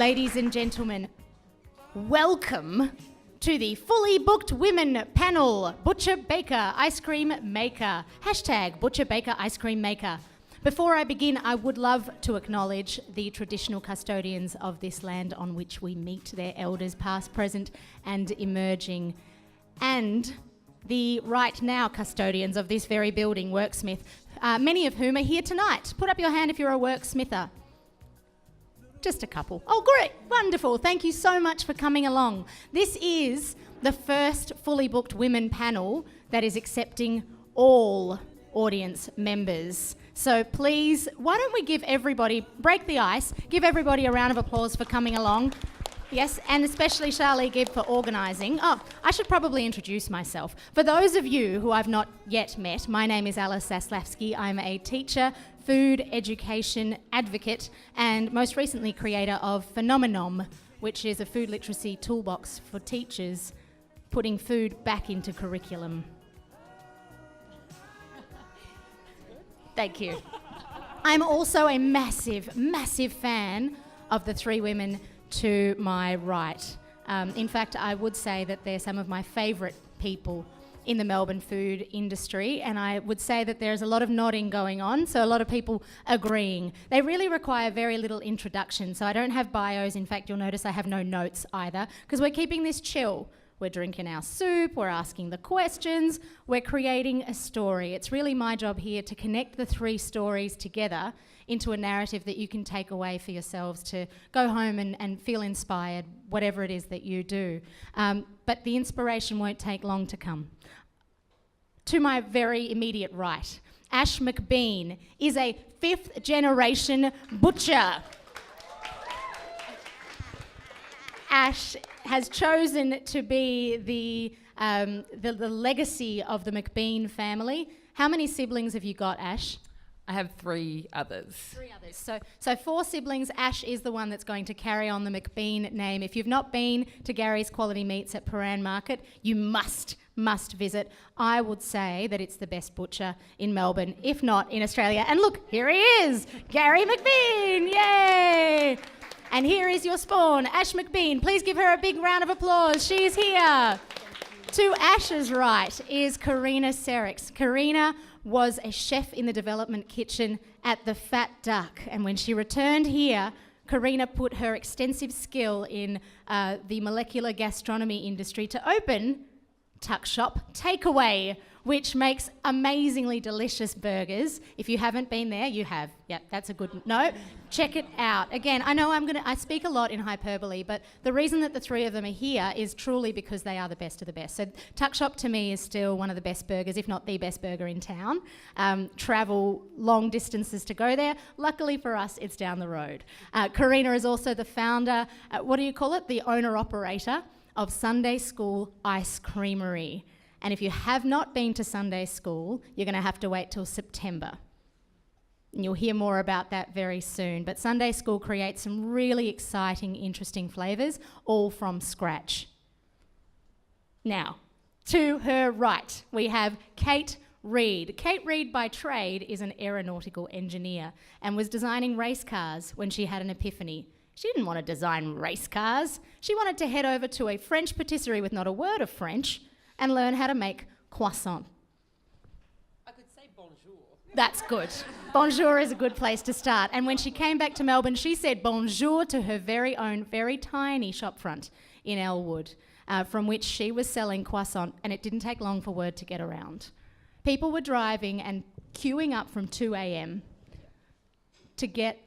Ladies and gentlemen, welcome to the fully booked women panel, Butcher Baker Ice Cream Maker. Hashtag Butcher Baker Ice Cream Maker. Before I begin, I would love to acknowledge the traditional custodians of this land on which we meet, their elders past, present and emerging, and the right now custodians of this very building, Worksmith, many of whom are here tonight. Put up your hand if you're a worksmither. Just a couple. Oh, great. Wonderful. Thank you so much for coming along. This is the first fully booked women panel that is accepting all audience members. So please, why don't we give everybody, break the ice, give everybody a round of applause for coming along. Yes, and especially Charlie Gibb for organising. Oh, I should probably introduce myself. For those of you who I've not yet met, my name is Alice Zaslavsky. I'm a teacher, food education advocate, and most recently creator of Phenomenom, which is a food literacy toolbox for teachers putting food back into curriculum. Thank you. I'm also a massive, massive fan of the three women to my right. In fact, I would say that they're some of my favourite people in the Melbourne food industry, and I would say that there's a lot of nodding going on, so a lot of people agreeing. They really require very little introduction, so I don't have bios. In fact, you'll notice I have no notes either, because we're keeping this chill. We're drinking our soup, we're asking the questions, we're creating a story. It's really my job here to connect the three stories together into a narrative that you can take away for yourselves to go home and feel inspired, whatever it is that you do. But the inspiration won't take long to come. To my very immediate right, Ash McBean is a fifth generation butcher. Ash has chosen to be the legacy of the McBean family. How many siblings have you got, Ash? I have three others. Three others. So four siblings. Ash is the one that's going to carry on the McBean name. If you've not been to Gary's Quality Meats at Paran Market, you must visit. I would say that it's the best butcher in Melbourne, if not in Australia. And look, here he is, Gary McBean. Yay! And here is your spawn, Ash McBean. Please give her a big round of applause. She is here. To Ash's right is Karina Serex. Karina was a chef in the development kitchen at the Fat Duck. And when she returned here, Karina put her extensive skill in the molecular gastronomy industry to open Tuck Shop Takeaway, which makes amazingly delicious burgers. If you haven't been there, you have. Yeah, that's a good no. Check it out. Again, I know I speak a lot in hyperbole, but the reason that the three of them are here is truly because they are the best of the best. So Tuck Shop to me is still one of the best burgers, if not the best burger in town. Travel long distances to go there. Luckily for us, it's down the road. Karina is also the founder, what do you call it? The owner-operator of Sundae School Ice Creamery. And if you have not been to Sunday school, you're going to have to wait till September. And you'll hear more about that very soon. But Sunday school creates some really exciting, interesting flavours, all from scratch. Now, to her right, we have Kate Reid. Kate Reid, by trade, is an aeronautical engineer and was designing race cars when she had an epiphany. She didn't want to design race cars. She wanted to head over to a French patisserie with not a word of French and learn how to make croissants. I could say bonjour. That's good. Bonjour is a good place to start. And when she came back to Melbourne, she said bonjour to her very own, very tiny shopfront in Elwood, from which she was selling croissant, and it didn't take long for word to get around. People were driving and queuing up from 2 a.m. to get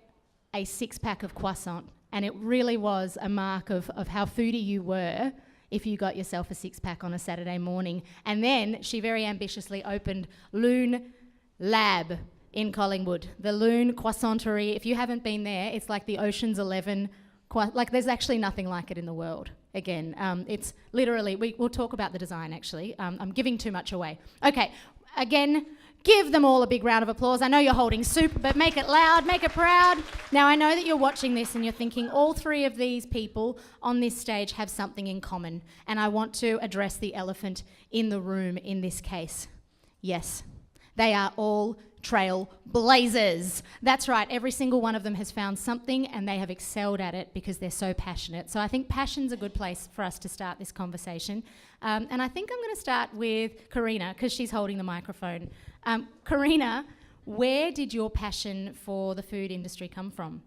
a six-pack of croissant, and it really was a mark of how foodie you were if you got yourself a six-pack on a Saturday morning. And then she very ambitiously opened Lune Lab in Collingwood, the Lune Croissanterie. If you haven't been there, it's like the Ocean's 11, like there's actually nothing like it in the world. Again, it's literally, we'll talk about the design actually. I'm giving too much away. Okay, again, give them all a big round of applause. I know you're holding soup, but make it loud, make it proud. Now, I know that you're watching this and you're thinking all three of these people on this stage have something in common, and I want to address the elephant in the room in this case. Yes, they are all trailblazers. That's right, every single one of them has found something and they have excelled at it because they're so passionate. So I think passion's a good place for us to start this conversation. And I think I'm going to start with Karina because she's holding the microphone. Karina, where did your passion for the food industry come from?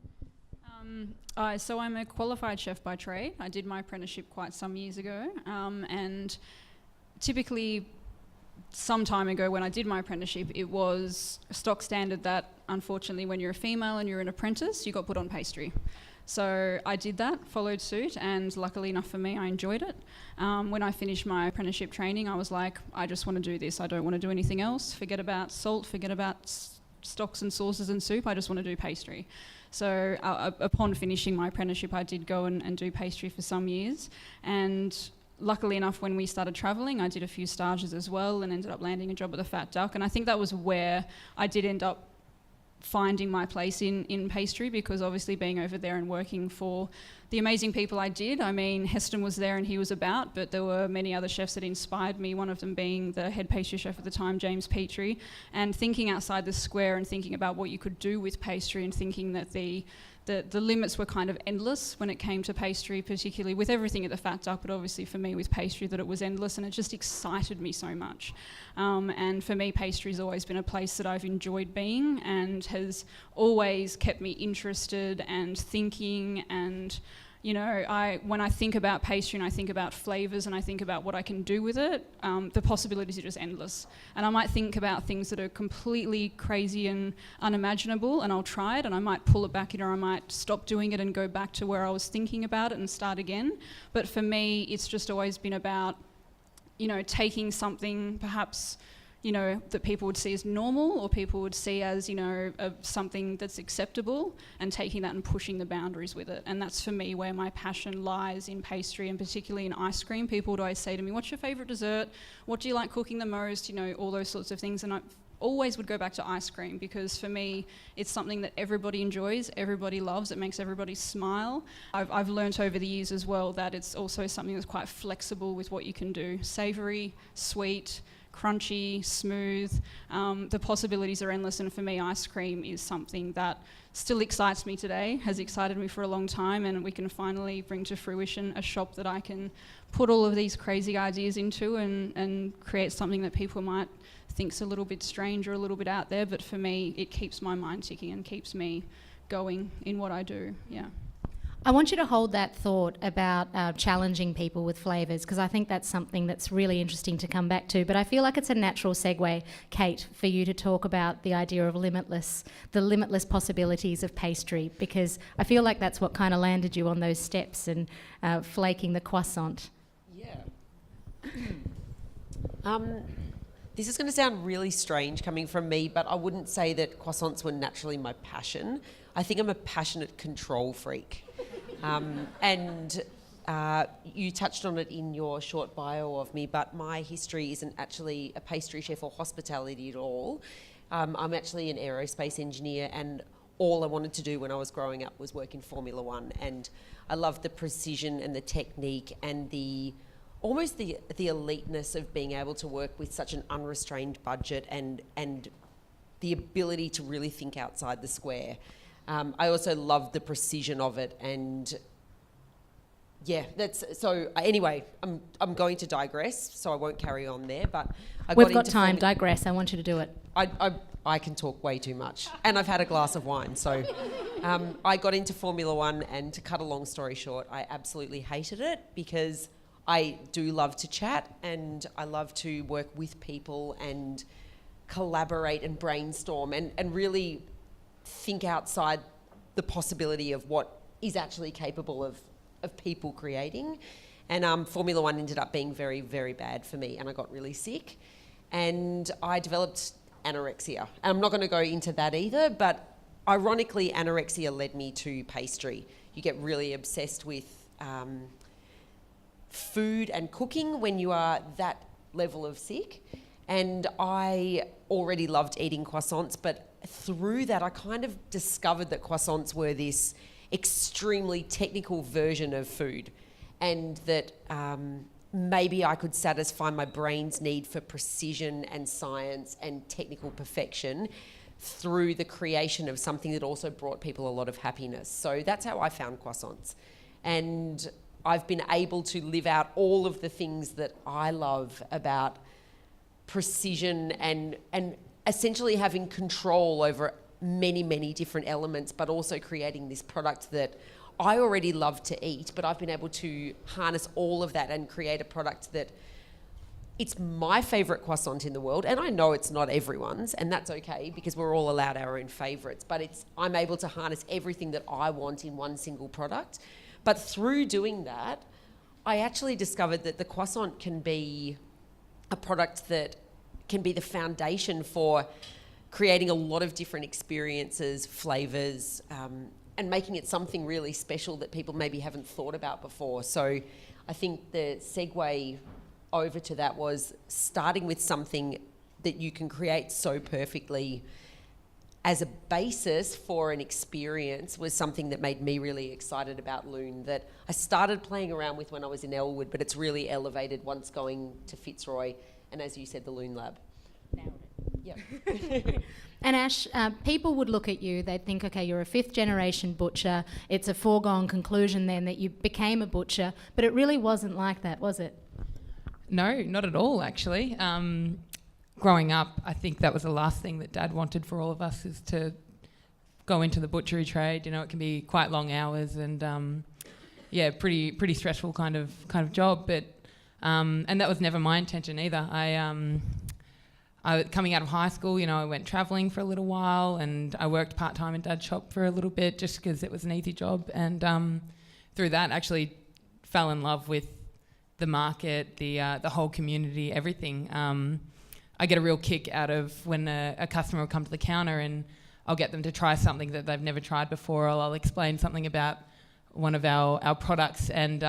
So I'm a qualified chef by trade. I did my apprenticeship quite some years ago, and typically some time ago when I did my apprenticeship, it was stock standard that unfortunately when you're a female and you're an apprentice, you got put on pastry. So I did that, followed suit, and luckily enough for me, I enjoyed it. When I finished my apprenticeship training, I was like, I just want to do this. I don't want to do anything else. Forget about salt, forget about stocks and sauces and soup. I just want to do pastry. So upon finishing my apprenticeship, I did go and do pastry for some years. And luckily enough, when we started travelling, I did a few stages as well and ended up landing a job at the Fat Duck. And I think that was where I did end up finding my place in pastry, because obviously being over there and working for the amazing people I did, I mean, Heston was there and he was about, but there were many other chefs that inspired me, one of them being the head pastry chef at the time, James Petrie, and thinking outside the square and thinking about what you could do with pastry and thinking that the limits were kind of endless when it came to pastry, particularly with everything at the Fat Duck, but obviously for me with pastry that it was endless, and it just excited me so much. And for me, pastry's always been a place that I've enjoyed being and has always kept me interested and thinking. And you know, when I think about pastry and I think about flavours and I think about what I can do with it, the possibilities are just endless. And I might think about things that are completely crazy and unimaginable, and I'll try it, and I might pull it back in, or I might stop doing it and go back to where I was thinking about it and start again. But for me, it's just always been about, you know, taking something perhaps, you know, that people would see as normal or people would see as, you know, something that's acceptable, and taking that and pushing the boundaries with it. And that's for me where my passion lies in pastry, and particularly in ice cream. People would always say to me, what's your favourite dessert? What do you like cooking the most? You know, all those sorts of things. And I always would go back to ice cream, because for me, it's something that everybody enjoys, everybody loves, it makes everybody smile. I've learnt over the years as well that it's also something that's quite flexible with what you can do. Savoury, sweet, crunchy, smooth, the possibilities are endless, and for me ice cream is something that still excites me today, has excited me for a long time, and we can finally bring to fruition a shop that I can put all of these crazy ideas into and create something that people might think's a little bit strange or a little bit out there, but for me it keeps my mind ticking and keeps me going in what I do. Yeah. I want you to hold that thought about challenging people with flavours, because I think that's something that's really interesting to come back to. But I feel like it's a natural segue, Kate, for you to talk about the idea of the limitless possibilities of pastry, because I feel like that's what kind of landed you on those steps and flaking the croissant. Yeah. This is going to sound really strange coming from me, but I wouldn't say that croissants were naturally my passion. I think I'm a passionate control freak. And you touched on it in your short bio of me, but my history isn't actually a pastry chef or hospitality at all. I'm actually an aerospace engineer, and all I wanted to do when I was growing up was work in Formula One. And I loved the precision and the technique and almost the eliteness of being able to work with such an unrestrained budget and the ability to really think outside the square. I also loved the precision of it, and yeah, anyway, I'm going to digress, so I won't carry on there, but We've got time, digress, I want you to do it. I can talk way too much, and I've had a glass of wine, so I got into Formula One, and to cut a long story short, I absolutely hated it, because I do love to chat, and I love to work with people and collaborate and brainstorm and really think outside the possibility of what is actually capable of people creating. And Formula One ended up being very, very bad for me, and I got really sick, and I developed anorexia. And I'm not going to go into that either, but ironically, anorexia led me to pastry. You get really obsessed with food and cooking when you are that level of sick. And I already loved eating croissants, but through that I kind of discovered that croissants were this extremely technical version of food, and that maybe I could satisfy my brain's need for precision and science and technical perfection, through the creation of something that also brought people a lot of happiness. So that's how I found croissants. And I've been able to live out all of the things that I love about precision and essentially having control over many, many different elements, but also creating this product that I already love to eat, but I've been able to harness all of that and create a product that it's my favourite croissant in the world, and I know it's not everyone's, and that's okay because we're all allowed our own favourites, but I'm able to harness everything that I want in one single product. But through doing that, I actually discovered that the croissant can be a product that can be the foundation for creating a lot of different experiences, flavours, and making it something really special that people maybe haven't thought about before. So I think the segue over to that was starting with something that you can create so perfectly as a basis for an experience was something that made me really excited about Lune, that I started playing around with when I was in Elwood, but it's really elevated once going to Fitzroy and, as you said, the Lune Lab. Nailed it. Yep. And Ash, people would look at you, they'd think, okay, you're a 5th generation butcher. It's a foregone conclusion then that you became a butcher, but it really wasn't like that, was it? No, not at all, actually. Growing up, I think that was the last thing that Dad wanted for all of us, is to go into the butchery trade. You know, it can be quite long hours and, pretty stressful kind of job. But and that was never my intention either. I coming out of high school, you know, I went travelling for a little while, and I worked part-time in Dad's shop for a little bit just because it was an easy job. And through that, actually fell in love with the market, the whole community, everything. I get a real kick out of when a customer will come to the counter and I'll get them to try something that they've never tried before, or I'll explain something about one of our products, and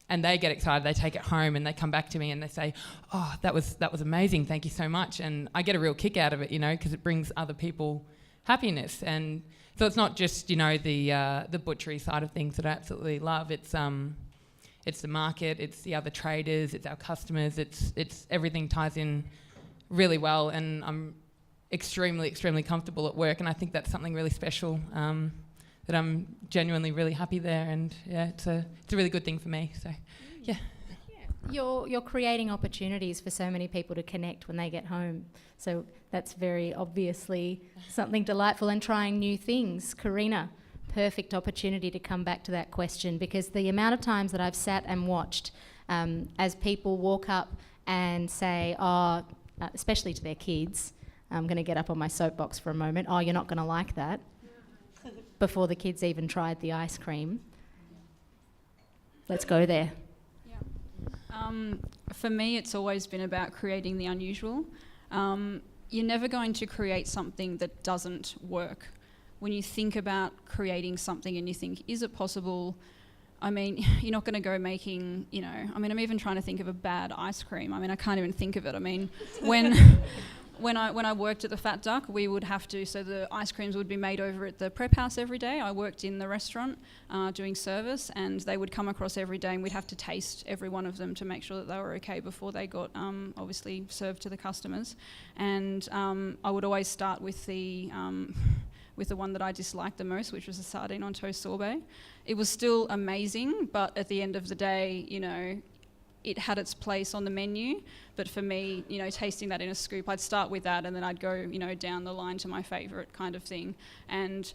they get excited. They take it home and they come back to me and they say, "Oh, that was amazing. Thank you so much." And I get a real kick out of it, you know, because it brings other people happiness. And so it's not just, you know, the butchery side of things that I absolutely love. It's the market, it's the other traders, it's our customers, it's everything ties in really well, and I'm extremely comfortable at work, and I think that's something really special, that I'm genuinely really happy there, and yeah, it's a really good thing for me. So yeah. You're creating opportunities for so many people to connect when they get home. So that's very obviously something delightful, and trying new things. Karina, perfect opportunity to come back to that question, because the amount of times that I've sat and watched as people walk up and say, especially to their kids, I'm going to get up on my soapbox for a moment, "Oh, you're not going to like that," before the kids even tried the ice cream. Let's go there. For me, it's always been about creating the unusual. You're never going to create something that doesn't work. When you think about creating something and you think, is it possible? I mean, you're not going to go making, you know, I mean, I'm even trying to think of a bad ice cream. I mean, I can't even think of it. I mean, when I worked at the Fat Duck, we would have to, so the ice creams would be made over at the prep house every day. I worked in the restaurant doing service, and they would come across every day, and we'd have to taste every one of them to make sure that they were okay before they got obviously served to the customers. And I would always start with the one that I disliked the most, which was a sardine on toast sorbet. It was still amazing, but at the end of the day, you know, it had its place on the menu. But for me, you know, tasting that in a scoop, I'd start with that and then I'd go, you know, down the line to my favourite kind of thing. And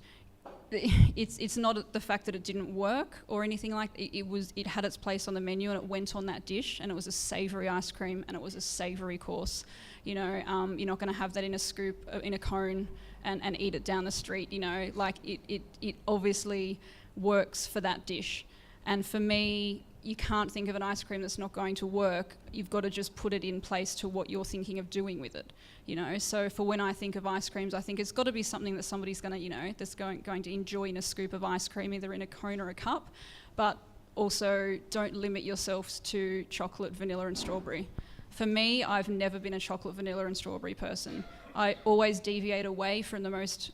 it's not the fact that it didn't work or anything like that. It had its place on the menu and it went on that dish, and it was a savoury ice cream and it was a savoury course. You know, you're not going to have that in a scoop, in a cone, and eat it down the street. You know, like it obviously works for that dish. And for me, you can't think of an ice cream that's not going to work. You've got to just put it in place to what you're thinking of doing with it, you know. So for when I think of ice creams, I think it's got to be something that somebody's going to, you know, that's going to enjoy in a scoop of ice cream, either in a cone or a cup. But also, don't limit yourselves to chocolate, vanilla and strawberry. For me, I've never been a chocolate, vanilla and strawberry person. I always deviate away from the most,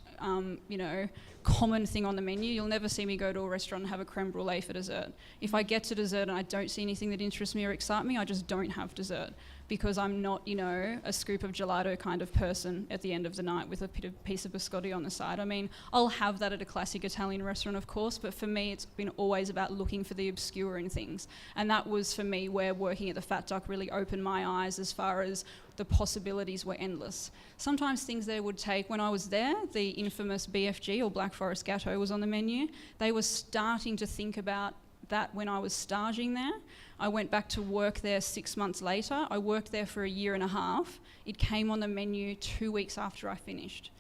you know, common thing on the menu. You'll never see me go to a restaurant and have a creme brulee for dessert. If I get to dessert and I don't see anything that interests me or excites me, I just don't have dessert, because I'm not, a scoop of gelato kind of person at the end of the night with a piece of biscotti on the side. I mean, I'll have that at a classic Italian restaurant, of course, but for me, it's been always about looking for the obscure in things. And that was, for me, where working at the Fat Duck really opened my eyes as far as the possibilities were endless. Sometimes things they would take, when I was there, the infamous BFG or Black Forest Gâteau was on the menu. They were starting to think about that when I was staging there. I went back to work there 6 months later. I worked there for a year and a half. It came on the menu 2 weeks after I finished.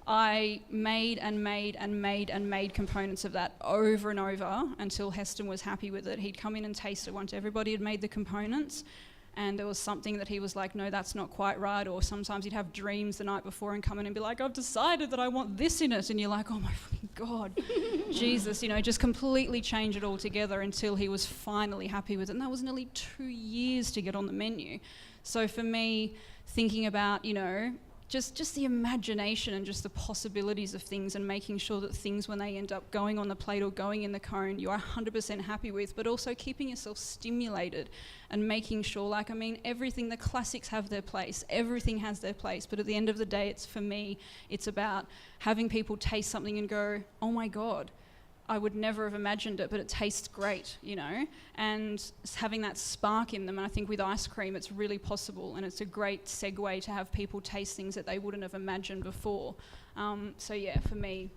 I made components of that over and over until Heston was happy with it. He'd come in and taste it once everybody had made the components, and there was something that he was like, no, that's not quite right. Or sometimes he'd have dreams the night before and come in and be like, I've decided that I want this in it. And you're like, oh my fucking God, Jesus, just completely change it all together until he was finally happy with it. And that was nearly 2 years to get on the menu. So for me, thinking about, just the imagination and just the possibilities of things, and making sure that things, when they end up going on the plate or going in the cone, you are 100% happy with, but also keeping yourself stimulated and making sure, everything, the classics have their place, everything has their place, but at the end of the day, for me, it's about having people taste something and go, oh my God, I would never have imagined it, but it tastes great, and having that spark in them. And I think with ice cream, it's really possible, and it's a great segue to have people taste things that they wouldn't have imagined before. So yeah, for me.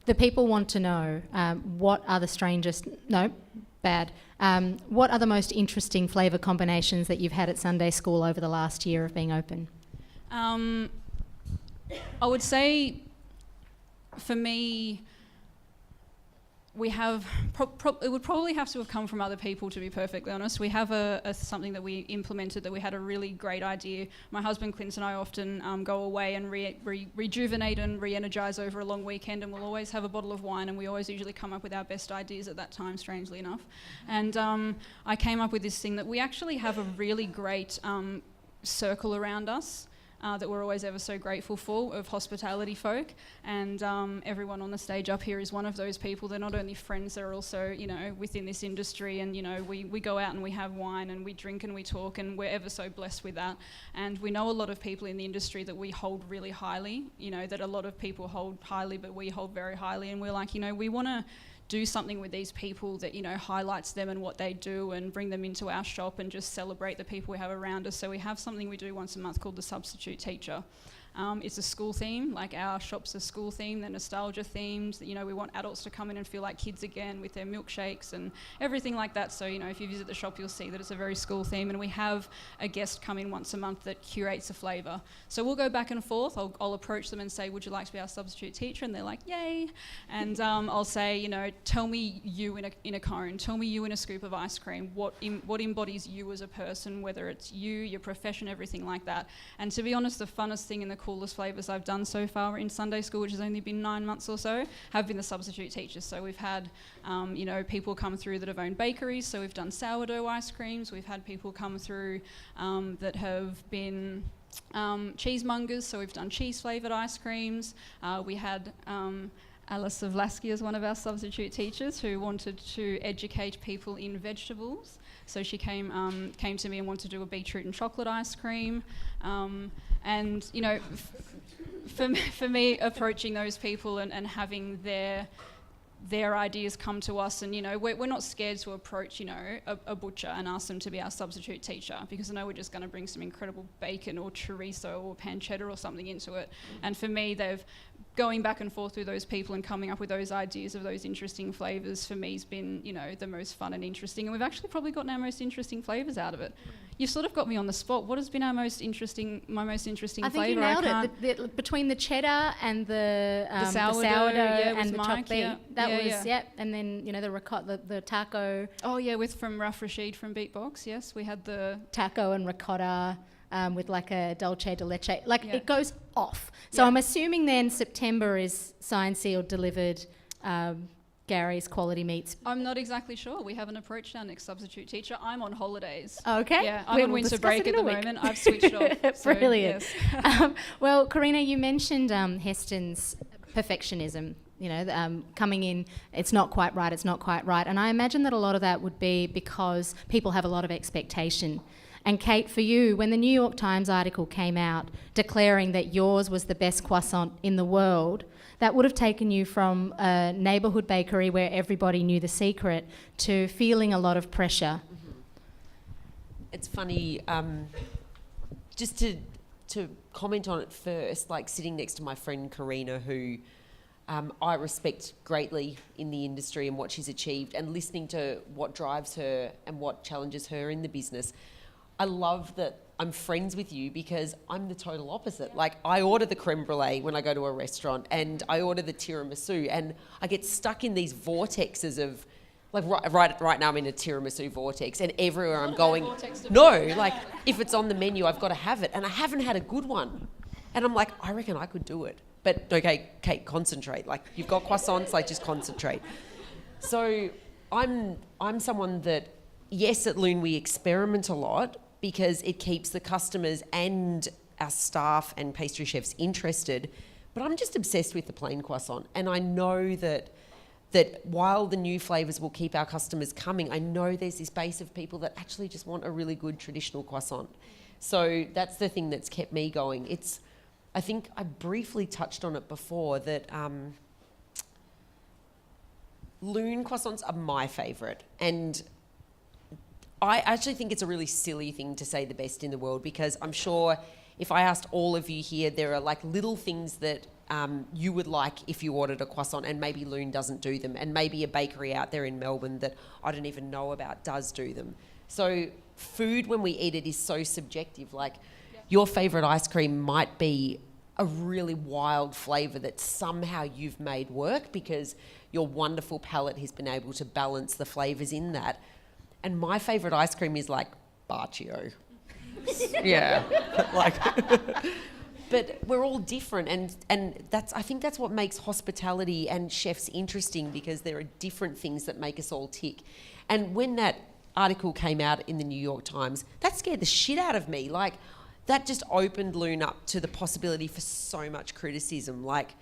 The people want to know what are the strangest, what are the most interesting flavour combinations that you've had at Sunday School over the last year of being open? I would say, for me, we have, it would probably have to have come from other people, to be perfectly honest. We have something that we implemented that we had a really great idea. My husband Clint and I often go away and rejuvenate and re-energise over a long weekend, and we'll always have a bottle of wine, and we always usually come up with our best ideas at that time, strangely enough. And I came up with this thing that we actually have a really great circle around us that we're always ever so grateful for, of hospitality folk, and everyone on the stage up here is one of those people. They're not only friends, they're also, within this industry, and, we go out and we have wine and we drink and we talk, and we're ever so blessed with that. And we know a lot of people in the industry that we hold really highly, that a lot of people hold highly, but we hold very highly, and we're like, we want to do something with these people that, highlights them and what they do, and bring them into our shop and just celebrate the people we have around us. So we have something we do once a month called the Substitute Teacher. It's a school theme, like our shop's a school theme, they're nostalgia themed. We want adults to come in and feel like kids again with their milkshakes and everything like that. So, if you visit the shop, you'll see that it's a very school theme, and we have a guest come in once a month that curates a flavour. So we'll go back and forth. I'll approach them and say, would you like to be our substitute teacher? And they're like, yay. And I'll say, tell me you in a cone, tell me you in a scoop of ice cream, what embodies you as a person, whether it's you, your profession, everything like that. And to be honest, the funnest thing and the coolest flavours I've done so far in Sunday School, which has only been 9 months or so, have been the substitute teachers. So we've had, people come through that have owned bakeries. So we've done sourdough ice creams. We've had people come through that have been cheesemongers. So we've done cheese flavoured ice creams. We had Alice Zaslavsky as one of our substitute teachers who wanted to educate people in vegetables. So she came to me and wanted to do a beetroot and chocolate ice cream. And, for me, approaching those people and having their ideas come to us, and, we're not scared to approach, a butcher and ask them to be our substitute teacher, because I know we're just going to bring some incredible bacon or chorizo or pancetta or something into it. And for me, going back and forth with those people and coming up with those ideas of those interesting flavours, for me, has been, the most fun and interesting. And we've actually probably gotten our most interesting flavours out of it. You've sort of got me on the spot. What has been my most interesting flavour? I think you nailed it. Between the cheddar and the sourdough and the chopped beet. And then, the ricotta, the taco. Oh, yeah, from Raf Rashid from Beatbox, yes. We had the taco and ricotta. With like a dolce de leche. It goes off. So I'm assuming then September is signed, sealed, delivered, Gary's Quality Meats. I'm not exactly sure. We haven't approached our next substitute teacher. I'm on holidays. Okay. Yeah, I'm on winter break at the moment. I've switched off. Brilliant. Yes. Well, Karina, you mentioned Heston's perfectionism coming in, it's not quite right, it's not quite right. And I imagine that a lot of that would be because people have a lot of expectation. And Kate, for you, when the New York Times article came out declaring that yours was the best croissant in the world, that would have taken you from a neighbourhood bakery where everybody knew the secret to feeling a lot of pressure. It's funny, just to comment on it first, like sitting next to my friend Karina, who I respect greatly in the industry and what she's achieved, and listening to what drives her and what challenges her in the business. I love that I'm friends with you because I'm the total opposite. Like, I order the creme brulee when I go to a restaurant, and I order the tiramisu, and I get stuck in these vortexes of, like, right now I'm in a tiramisu vortex, and everywhere I'm going, like, if it's on the menu, I've got to have it, and I haven't had a good one. And I'm like, I reckon I could do it. But, okay, Kate, concentrate. Like, you've got croissants, like, just concentrate. So I'm someone that, yes, at Lune we experiment a lot because it keeps the customers and our staff and pastry chefs interested, but I'm just obsessed with the plain croissant. And I know that while the new flavours will keep our customers coming, I know there's this base of people that actually just want a really good traditional croissant. So that's the thing that's kept me going. I think I briefly touched on it before, that Lune croissants are my favourite. And I actually think it's a really silly thing to say the best in the world, because I'm sure if I asked all of you here, there are like little things that you would like if you ordered a croissant, and maybe Lune doesn't do them, and maybe a bakery out there in Melbourne that I don't even know about does do them. So food, when we eat it, is so subjective. Like, your favourite ice cream might be a really wild flavour that somehow you've made work because your wonderful palate has been able to balance the flavours in that. And my favourite ice cream is like Baccio. Yeah. Like, but we're all different, and I think that's what makes hospitality and chefs interesting, because there are different things that make us all tick. And when that article came out in the New York Times, that scared the shit out of me. Like, that just opened Lune up to the possibility for so much criticism. Like,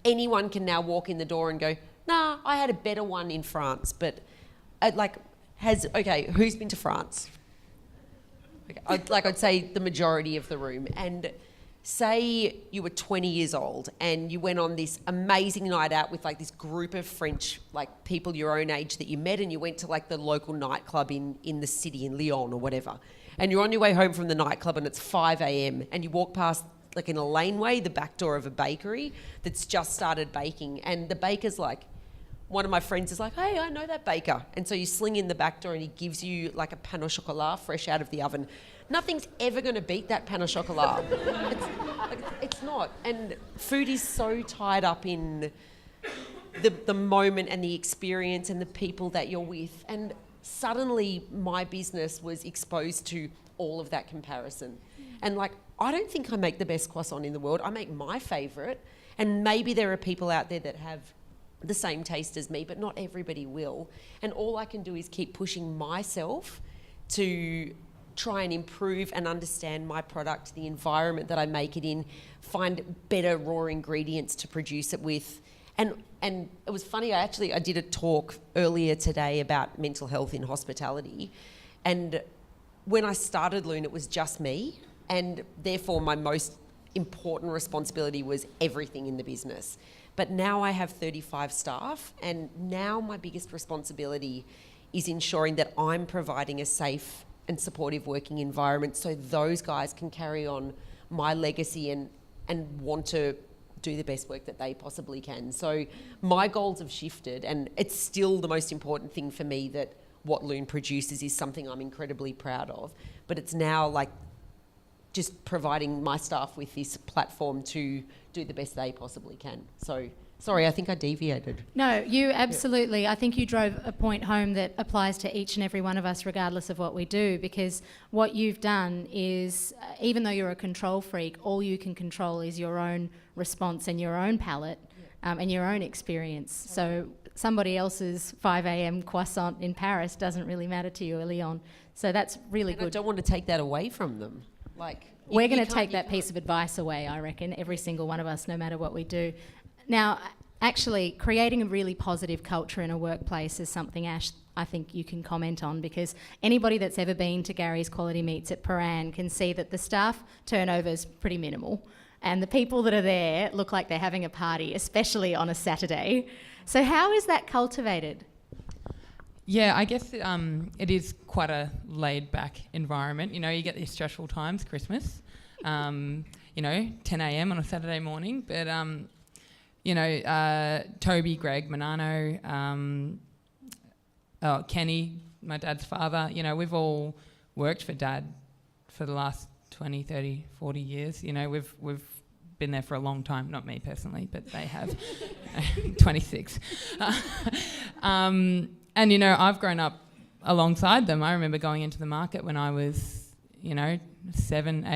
anyone can now walk in the door and go, nah, I had a better one in France. But who's been to France? I'd say the majority of the room. And say you were 20 years old and you went on this amazing night out with like this group of French, like, people your own age that you met, and you went to like the local nightclub in the city, in Lyon or whatever. And you're on your way home from the nightclub and it's 5 a.m. and you walk past, like, in a laneway, the back door of a bakery that's just started baking, and the baker's like, one of my friends is like, hey, I know that baker. And so you sling in the back door and he gives you like a pain au chocolat fresh out of the oven. Nothing's ever going to beat that pain au chocolat. It's not. And food is so tied up in the moment and the experience and the people that you're with. And suddenly my business was exposed to all of that comparison. And like, I don't think I make the best croissant in the world. I make my favourite. And maybe there are people out there that have the same taste as me, but not everybody will. And all I can do is keep pushing myself to try and improve and understand my product, the environment that I make it in, find better raw ingredients to produce it with. And it was funny, I did a talk earlier today about mental health in hospitality. And when I started Lune, it was just me. And therefore my most important responsibility was everything in the business. But now I have 35 staff, and now my biggest responsibility is ensuring that I'm providing a safe and supportive working environment so those guys can carry on my legacy and want to do the best work that they possibly can. So my goals have shifted, and it's still the most important thing for me that what Lune produces is something I'm incredibly proud of. But it's now like just providing my staff with this platform to do the best they possibly can. So, sorry, I think I deviated. No, you absolutely. I think you drove a point home that applies to each and every one of us, regardless of what we do, because what you've done is, even though you're a control freak, all you can control is your own response and your own palate and your own experience. So somebody else's 5 a.m. croissant in Paris doesn't really matter to you, Leon. So that's really good. I don't want to take that away from them. We're going to take that piece of advice away, I reckon, every single one of us, no matter what we do. Now, Actually, creating a really positive culture in a workplace is something, Ash, I think you can comment on, because anybody that's ever been to Gary's Quality Meats at Paran can see that the staff turnover is pretty minimal, and the people that are there look like they're having a party, especially on a Saturday. So how is that cultivated? Yeah, I guess it is quite a laid-back environment. You know, you get these stressful times, Christmas, 10 a.m. on a Saturday morning. But, Toby, Greg, Manano, Kenny, my dad's father, we've all worked for Dad for the last 20, 30, 40 years. You know, we've been there for a long time. Not me personally, but they have. 26. And, I've grown up alongside them. I remember going into the market when I was, 7,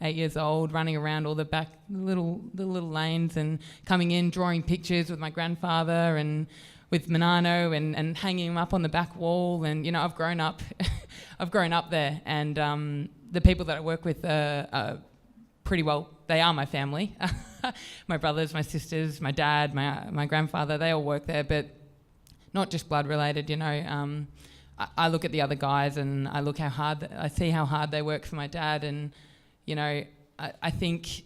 8 years old, running around all the little lanes and coming in, drawing pictures with my grandfather and with Manano and hanging them up on the back wall. And, I've grown up there. And the people that I work with are pretty well, they are my family. My brothers, my sisters, my dad, my grandfather, they all work there, but not just blood related, I look at the other guys and I see how hard they work for my dad, and I think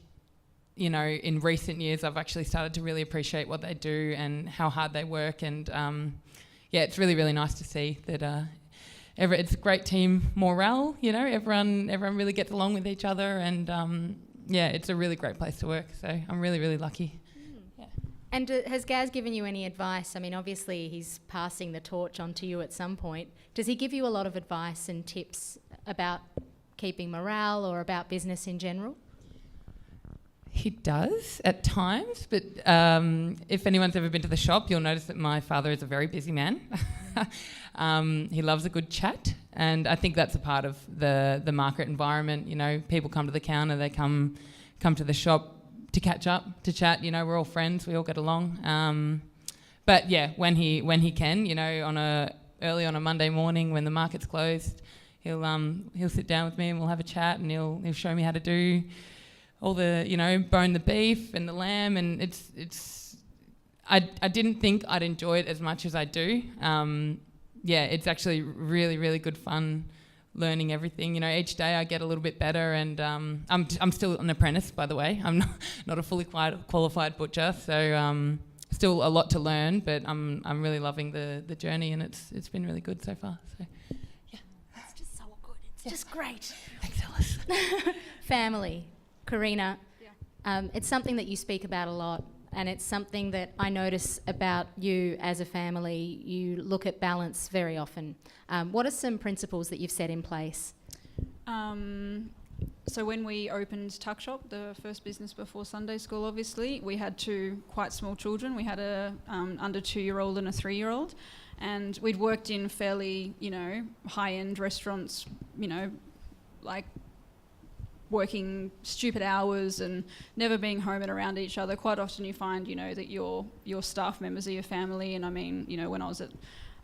in recent years I've actually started to really appreciate what they do and how hard they work, and it's really, really nice to see that it's great team morale, everyone really gets along with each other, and it's a really great place to work, so I'm really, really lucky. And has Gaz given you any advice? I mean, obviously he's passing the torch on to you at some point. Does he give you a lot of advice and tips about keeping morale or about business in general? He does at times, but if anyone's ever been to the shop, you'll notice that my father is a very busy man. He loves a good chat, and I think that's a part of the market environment. People come to the counter, they come to the shop to catch up, to chat. We're all friends, we all get along. But yeah, when he can, early on a Monday morning when the market's closed, he'll sit down with me and we'll have a chat, and he'll show me how to do all the bone the beef and the lamb, and I didn't think I'd enjoy it as much as I do. It's actually really, really good fun learning everything. Each day I get a little bit better, and I'm still an apprentice, by the way. I'm not a fully qualified butcher, so still a lot to learn, but I'm really loving the journey, and it's been really good so far. So yeah, it's just so good. It's just great. Thanks, Alice. Family, Karina. It's something that you speak about a lot, and it's something that I notice about you as a family. You look at balance very often. What are some principles that you've set in place? So when we opened Tuck Shop, the first business before Sunday school, obviously, we had two quite small children. We had a under 2-year-old and a 3-year-old, and we'd worked in fairly, high-end restaurants, like working stupid hours and never being home and around each other. Quite often you find, that your staff members are your family. And I mean, when I was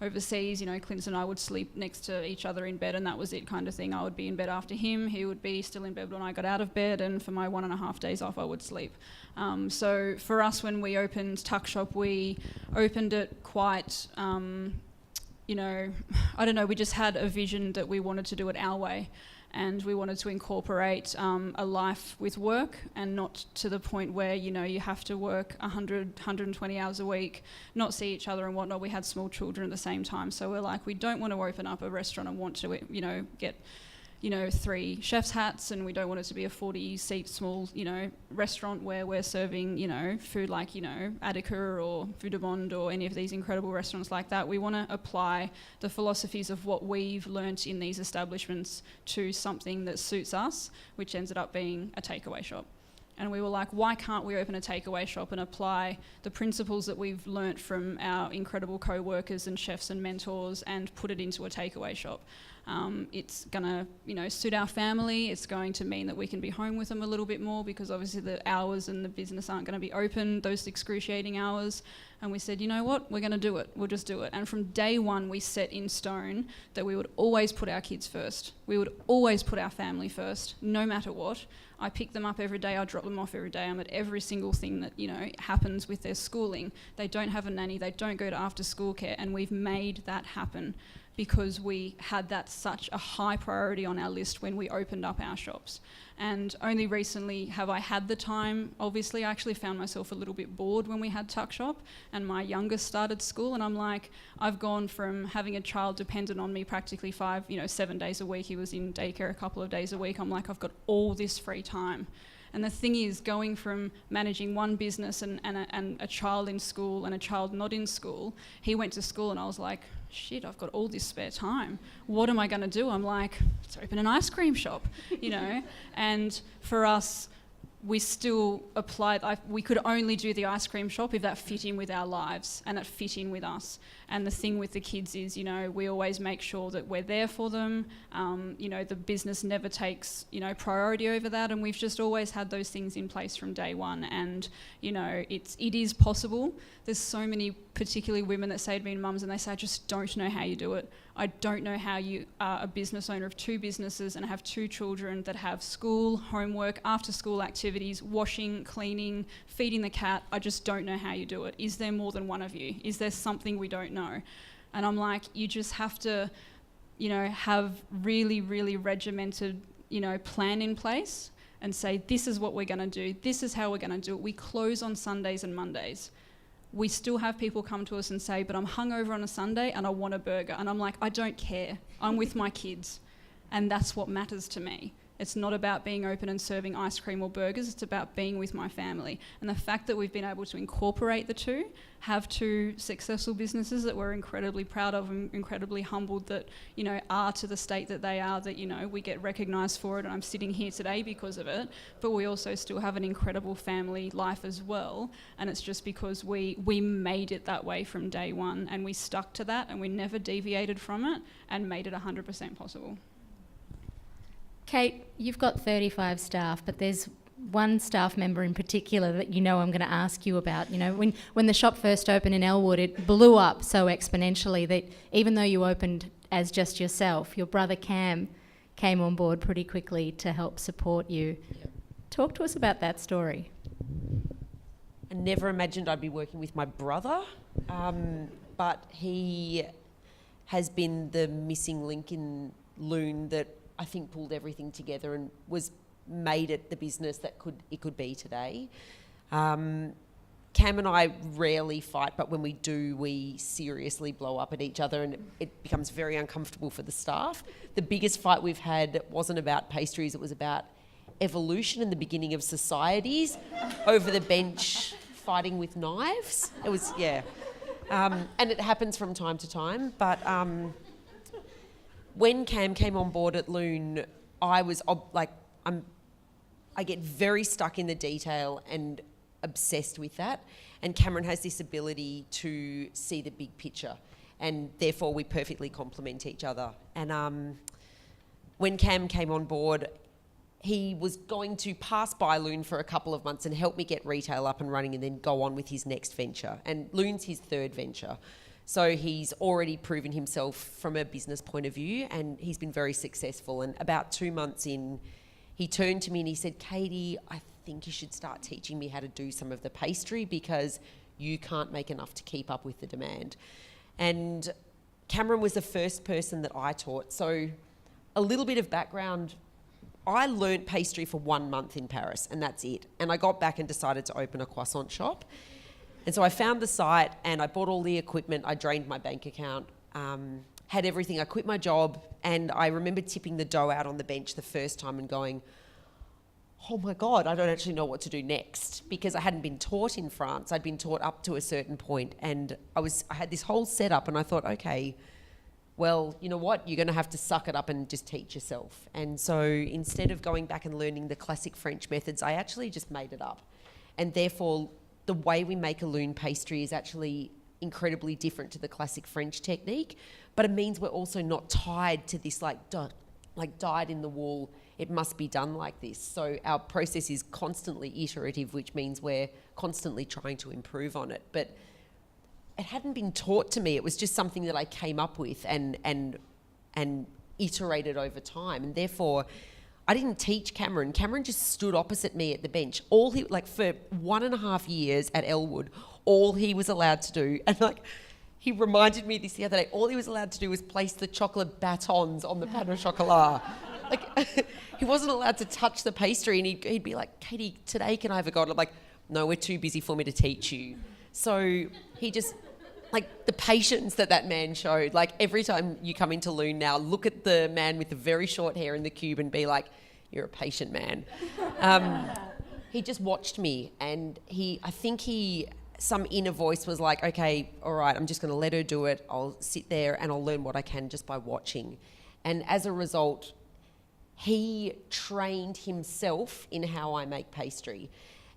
overseas, Clint and I would sleep next to each other in bed, and that was it kind of thing. I would be in bed after him. He would be still in bed when I got out of bed, and for my 1.5 days off, I would sleep. So for us, when we opened Tuck Shop, we opened it quite, I don't know, we just had a vision that we wanted to do it our way. And we wanted to incorporate a life with work, and not to the point where, you have to work 120 hours a week, not see each other and whatnot. We had small children at the same time. So we're like, we don't want to open up a restaurant and want to, get, 3 chef's hats, and we don't want it to be a 40-seat small, restaurant where we're serving, food like, Attica or Vue de Monde or any of these incredible restaurants like that. We want to apply the philosophies of what we've learnt in these establishments to something that suits us, which ended up being a takeaway shop. And we were like, why can't we open a takeaway shop and apply the principles that we've learnt from our incredible co-workers and chefs and mentors and put it into a takeaway shop? It's going to, suit our family. It's going to mean that we can be home with them a little bit more, because obviously the hours and the business aren't going to be open, those excruciating hours. And we said, you know what, we're going to do it. We'll just do it. And from day one, we set in stone that we would always put our kids first. We would always put our family first, no matter what. I pick them up every day. I drop them off every day. I'm at every single thing that, happens with their schooling. They don't have a nanny. They don't go to after school care. And we've made that happen because we had that such a high priority on our list when we opened up our shops. And only recently have I had the time. Obviously, I actually found myself a little bit bored when we had Tuck Shop and my youngest started school, and I'm like, I've gone from having a child dependent on me practically 7 days a week. He was in daycare a couple of days a week. I'm like, I've got all this free time. And the thing is, going from managing one business and a child in school and a child not in school, he went to school and I was like, shit, I've got all this spare time. What am I going to do? I'm like, let's open an ice cream shop, And for us, we still applied, we could only do the ice cream shop if that fit in with our lives and it fit in with us. And the thing with the kids is, we always make sure that we're there for them. The business never takes, priority over that. And we've just always had those things in place from day one. And, it is possible. There's so many, particularly women that say to me, mums, and they say, I just don't know how you do it. I don't know how you are a business owner of 2 businesses and have 2 children that have school, homework, after school activities, washing, cleaning, feeding the cat. I just don't know how you do it. Is there more than one of you? Is there something we don't know? And I'm like, you just have to, have really, really regimented, plan in place and say, this is what we're going to do. This is how we're going to do it. We close on Sundays and Mondays. We still have people come to us and say, but I'm hungover on a Sunday and I want a burger. And I'm like, I don't care. I'm with my kids. And that's what matters to me. It's not about being open and serving ice cream or burgers. It's about being with my family. And the fact that we've been able to incorporate the two, have 2 successful businesses that we're incredibly proud of and incredibly humbled that, are to the state that they are, that, we get recognised for it. And I'm sitting here today because of it. But we also still have an incredible family life as well. And it's just because we made it that way from day one and we stuck to that and we never deviated from it and made it 100% possible. Kate, you've got 35 staff, but there's one staff member in particular that I'm going to ask you about. When the shop first opened in Elwood, it blew up so exponentially that even though you opened as just yourself, your brother Cam came on board pretty quickly to help support you. Yep. Talk to us about that story. I never imagined I'd be working with my brother, but he has been the missing link in Lune that I think pulled everything together and made it the business that it could be today. Cam and I rarely fight, but when we do, we seriously blow up at each other and it becomes very uncomfortable for the staff. The biggest fight we've had wasn't about pastries, it was about evolution and the beginning of societies, over the bench fighting with knives. It was, and it happens from time to time, but when Cam came on board at Lune, I was I get very stuck in the detail and obsessed with that. And Cameron has this ability to see the big picture, and therefore we perfectly complement each other. And when Cam came on board, he was going to pass by Lune for a couple of months and help me get retail up and running and then go on with his next venture. And Lune's his 3rd venture. So he's already proven himself from a business point of view and he's been very successful. And about 2 months in, he turned to me and he said, Katie, I think you should start teaching me how to do some of the pastry because you can't make enough to keep up with the demand. And Cameron was the first person that I taught. So a little bit of background, I learnt pastry for 1 month in Paris and that's it. And I got back and decided to open a croissant shop. And so I found the site and I bought all the equipment, I drained my bank account, had everything, I quit my job, and I remember tipping the dough out on the bench the first time and going, oh my God, I don't actually know what to do next, because I hadn't been taught in France. I'd been taught up to a certain point and I had this whole setup and I thought, okay, well, you know what, you're going to have to suck it up and just teach yourself. And so instead of going back and learning the classic French methods, I actually just made it up. And therefore, the way we make a Lune pastry is actually incredibly different to the classic French technique, but it means we're also not tied to this dyed in the wool, it must be done like this. So our process is constantly iterative, which means we're constantly trying to improve on it. But it hadn't been taught to me. It was just something that I came up with and iterated over time. And therefore, I didn't teach Cameron. Cameron just stood opposite me at the bench. For 1.5 years at Elwood, all he was allowed to do, and he reminded me this the other day, all he was allowed to do was place the chocolate batons on the pain au chocolat. He wasn't allowed to touch the pastry, and he'd be like, Katie, today can I have a go? And I'm like, no, we're too busy for me to teach you. So he just, the patience that man showed, every time you come into Lune now, look at the man with the very short hair in the cube and be like, you're a patient man. He just watched me, and some inner voice was like, okay, all right, I'm just going to let her do it. I'll sit there and I'll learn what I can just by watching. And as a result, he trained himself in how I make pastry.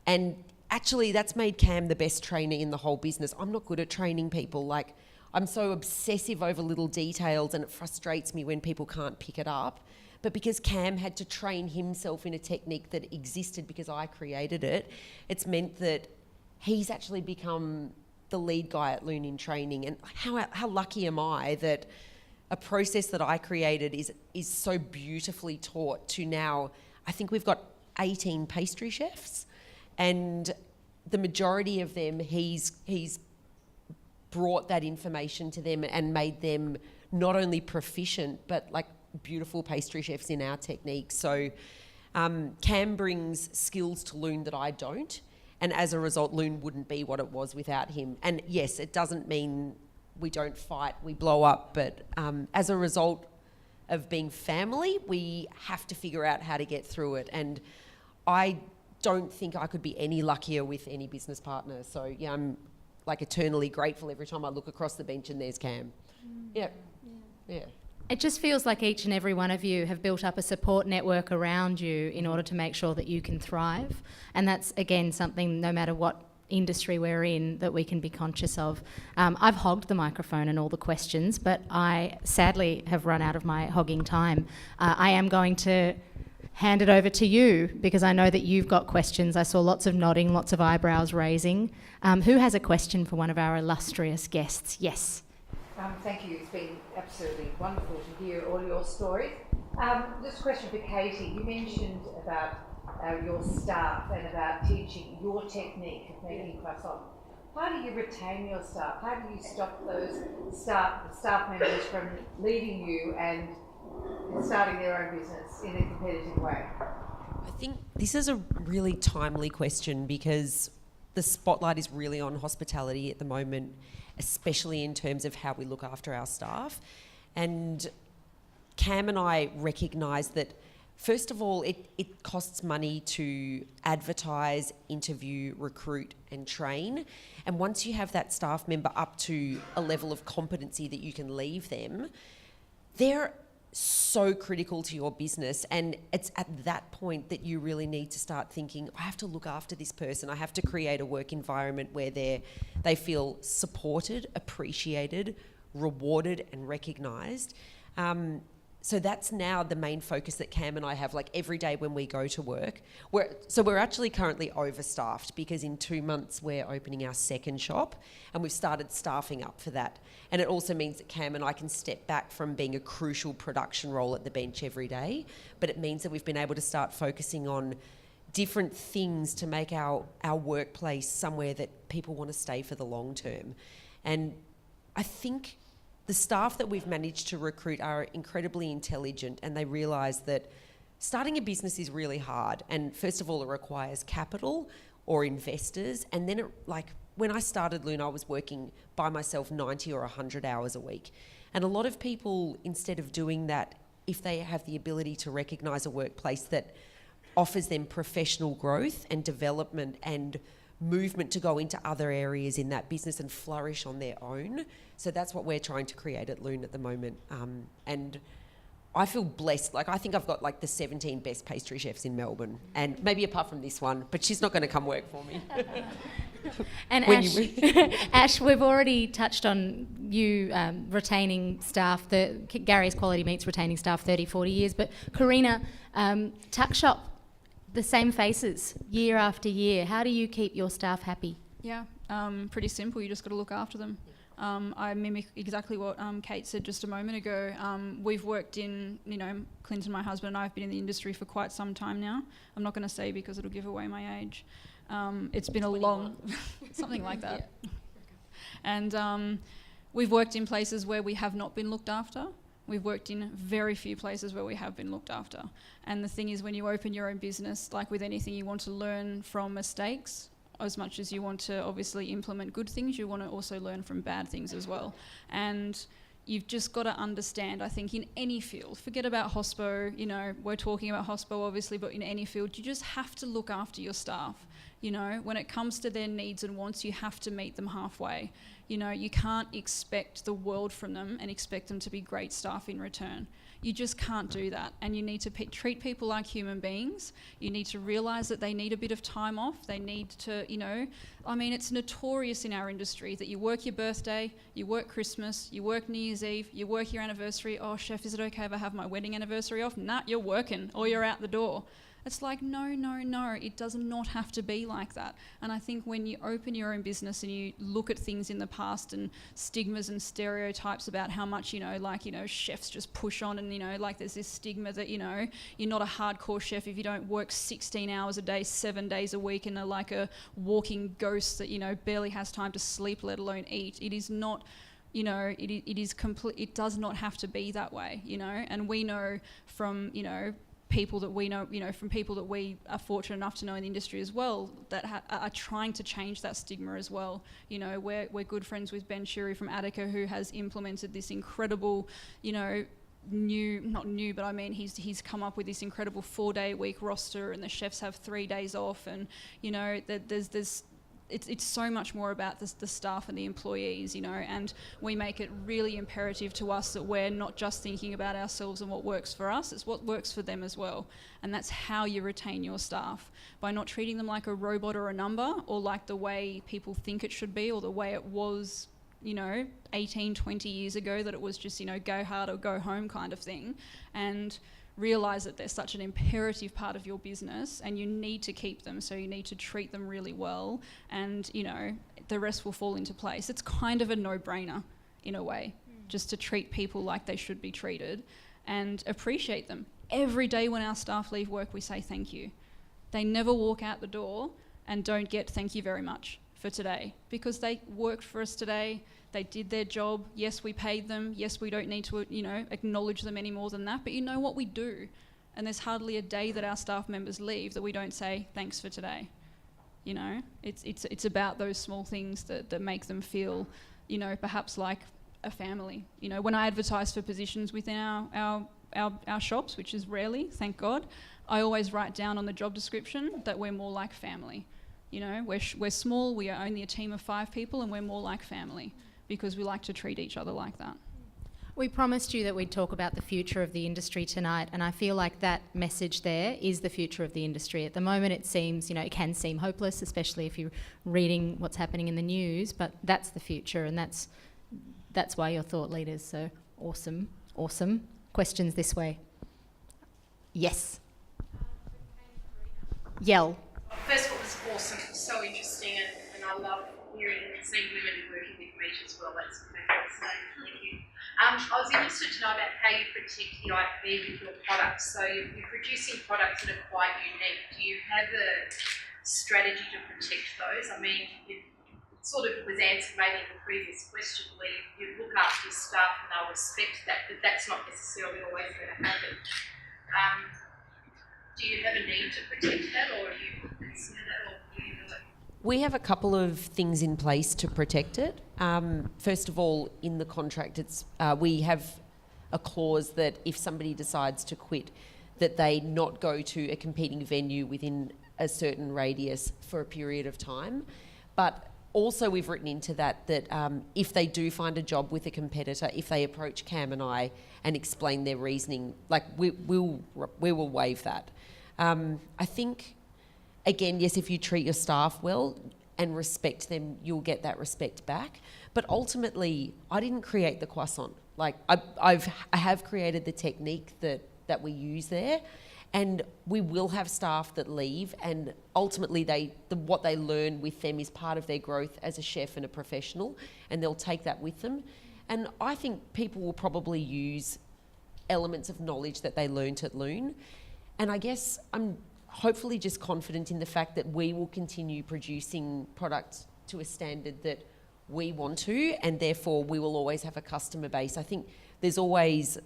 And actually, that's made Cam the best trainer in the whole business. I'm not good at training people. I'm so obsessive over little details, and it frustrates me when people can't pick it up. But because Cam had to train himself in a technique that existed because I created it, it's meant that he's actually become the lead guy at Lune in training. And how lucky am I that a process that I created is so beautifully taught to now, I think we've got 18 pastry chefs, and the majority of them, he's brought that information to them and made them not only proficient, but beautiful pastry chefs in our technique. So Cam brings skills to Lune that I don't. And as a result, Lune wouldn't be what it was without him. And yes, it doesn't mean we don't fight, we blow up. But as a result of being family, we have to figure out how to get through it. And I don't think I could be any luckier with any business partner. So yeah, I'm eternally grateful every time I look across the bench and there's Cam. Yeah. It just feels like each and every one of you have built up a support network around you in order to make sure that you can thrive. And that's, again, something, no matter what industry we're in, that we can be conscious of. I've hogged the microphone and all the questions, but I sadly have run out of my hogging time. I am going to hand it over to you because I know that you've got questions. I saw lots of nodding, lots of eyebrows raising. Who has a question for one of our illustrious guests? Yes. Thank you. It's been absolutely wonderful to hear all your stories. Just a question for Katie. You mentioned about your staff and about teaching your technique of making croissants. How do you retain your staff? How do you stop those staff members from leaving you and starting their own business in a competitive way? I think this is a really timely question because the spotlight is really on hospitality at the moment, especially in terms of how we look after our staff. And Cam and I recognise that, first of all, it costs money to advertise, interview, recruit and train. And once you have that staff member up to a level of competency that you can leave them, they're so critical to your business, and it's at that point that you really need to start thinking, I have to look after this person. I have to create a work environment where they feel supported, appreciated, rewarded and recognised. So that's now the main focus that Cam and I have, every day when we go to work. We're actually currently overstaffed because in 2 months we're opening our second shop and we've started staffing up for that. And it also means that Cam and I can step back from being a crucial production role at the bench every day, but it means that we've been able to start focusing on different things to make our workplace somewhere that people want to stay for the long term. And I think the staff that we've managed to recruit are incredibly intelligent, and they realise that starting a business is really hard. And first of all, it requires capital or investors. And then when I started Lune, I was working by myself 90 or 100 hours a week. And a lot of people, instead of doing that, if they have the ability to recognise a workplace that offers them professional growth and development and movement to go into other areas in that business and flourish on their own. So that's what we're trying to create at Lune at the moment. And I feel blessed. I think I've got the 17 best pastry chefs in Melbourne, and maybe apart from this one, but she's not going to come work for me. And Ash, we've already touched on you retaining staff, Gary's Quality Meats retaining staff 30, 40 years, but Karina, Tuck Shop, the same faces year after year. How do you keep your staff happy? Yeah, Pretty simple. You just got to look after them. I mimic exactly what Kate said just a moment ago. We've worked in, Clinton, my husband, and I have been in the industry for quite some time now. I'm not going to say because it'll give away my age. It's been 21. A long, something like that. Yeah. And we've worked in places where we have not been looked after. We've worked in very few places where we have been looked after. And the thing is, when you open your own business, like with anything, you want to learn from mistakes. As much as you want to obviously implement good things, you want to also learn from bad things as well. And you've just got to understand, I think, in any field, forget about hospo, we're talking about hospo obviously, but in any field, you just have to look after your staff. When it comes to their needs and wants, you have to meet them halfway. You can't expect the world from them and expect them to be great staff in return. You just can't do that. And you need to treat people like human beings. You need to realise that they need a bit of time off. They need to, it's notorious in our industry that you work your birthday, you work Christmas, you work New Year's Eve, you work your anniversary. Oh, chef, is it okay if I have my wedding anniversary off? Nah, you're working or you're out the door. It's like, no, it does not have to be like that. And I think when you open your own business and you look at things in the past and stigmas and stereotypes about how much, chefs just push on and, there's this stigma that, you're not a hardcore chef if you don't work 16 hours a day, 7 days a week and are like a walking ghost that, barely has time to sleep, let alone eat. It is not... it is complete. It does not have to be that way, and we know from, people that we know, from people that we are fortunate enough to know in the industry as well, that are trying to change that stigma as well. We're good friends with Ben Shuri from Attica, who has implemented this incredible, not new, but I mean he's come up with this incredible 4-day-a-week roster, and the chefs have 3 days off, and there's it's so much more about the staff and the employees, and we make it really imperative to us that we're not just thinking about ourselves and what works for us, it's what works for them as well. And that's how you retain your staff, by not treating them like a robot or a number, or like the way people think it should be, or the way it was 18, 20 years ago, that it was just, go hard or go home kind of thing. And realise that they're such an imperative part of your business and you need to keep them, so you need to treat them really well, and the rest will fall into place. It's kind of a no-brainer in a way, just to treat people like they should be treated and appreciate them. Every day when our staff leave work, we say thank you. They never walk out the door and don't get thank you very much for today, because they worked for us today. They did their job. Yes, we paid them. Yes, we don't need to, acknowledge them any more than that. But you know what we do? And there's hardly a day that our staff members leave that we don't say thanks for today. It's about those small things that make them feel, perhaps like a family. When I advertise for positions within our shops, which is rarely, thank God, I always write down on the job description that we're more like family. We're small. We are only a team of 5 people, and we're more like family, because we like to treat each other like that. We promised you that we'd talk about the future of the industry tonight, and I feel like that message there is the future of the industry. At the moment it seems, it can seem hopeless, especially if you're reading what's happening in the news, but that's the future, and that's why you're thought leaders. So awesome. Questions this way. Yes. Yell. First of all, it's awesome, so interesting, and I love hearing and seeing women working with meat as well. That's fantastic. Thank you. I was interested to know about how you protect the IP with your products. So you're producing products that are quite unique. Do you have a strategy to protect those? I mean, it sort of was answered maybe in the previous question, where you look after your staff and they'll respect that, but that's not necessarily always going to happen. Do you have a need to protect that, or do you consider that, or do you do it? We have a couple of things in place to protect it. First of all, in the contract, we have a clause that if somebody decides to quit, that they not go to a competing venue within a certain radius for a period of time. But also we've written into that if they do find a job with a competitor, if they approach Cam and I and explain their reasoning, we will waive that. I think, again, yes, if you treat your staff well and respect them, you'll get that respect back. But ultimately, I didn't create the croissant. I have created the technique that that we use there. And we will have staff that leave, and ultimately what they learn with them is part of their growth as a chef and a professional, and they'll take that with them. And I think people will probably use elements of knowledge that they learnt at Lune. And I guess I'm hopefully just confident in the fact that we will continue producing products to a standard that we want to, and therefore we will always have a customer base. I think there's always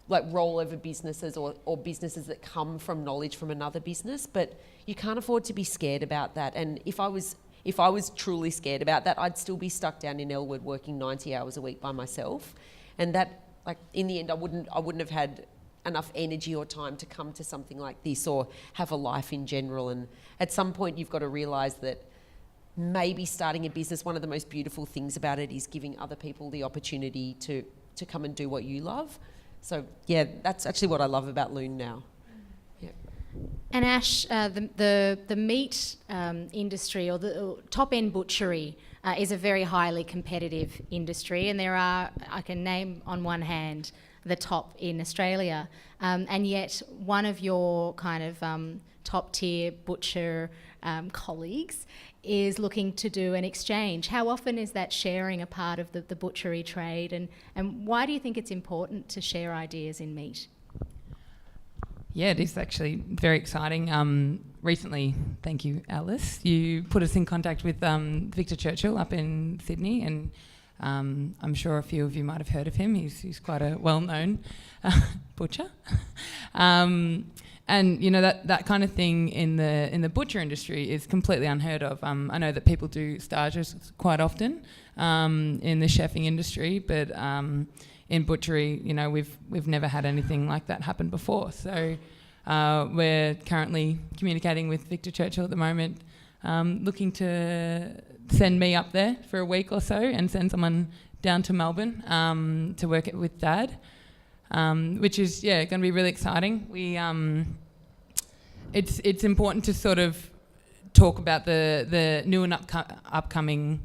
like rollover businesses or businesses that come from knowledge from another business, but you can't afford to be scared about that. And if I was truly scared about that, I'd still be stuck down in Elwood working 90 hours a week by myself. And that, like, in the end, I wouldn't have had enough energy or time to come to something like this or have a life in general. And at some point you've got to realise that maybe starting a business, one of the most beautiful things about it is giving other people the opportunity to come and do what you love. So yeah, that's actually what I love about Lune now. Yeah. And Ash, the meat industry or the top end butchery is a very highly competitive industry, and there are, I can name on one hand, the top in Australia, and yet one of your kind of top tier butcher colleagues is looking to do an exchange. How often is that sharing a part of the butchery trade, and why do you think it's important to share ideas in meat? Yeah, it is actually very exciting. Recently, thank you, Alice, you put us in contact with Victor Churchill up in Sydney, and I'm sure a few of you might have heard of him. He's quite a well-known butcher. And you know, that kind of thing in the butcher industry is completely unheard of. I know that people do stages quite often in the chefing industry, but in butchery, you know, we've never had anything like that happen before. So we're currently communicating with Victor Churchill at the moment, looking to send me up there for a week or so and send someone down to Melbourne to work with Dad. Which is going to be really exciting. It's important to sort of talk about the new and upcoming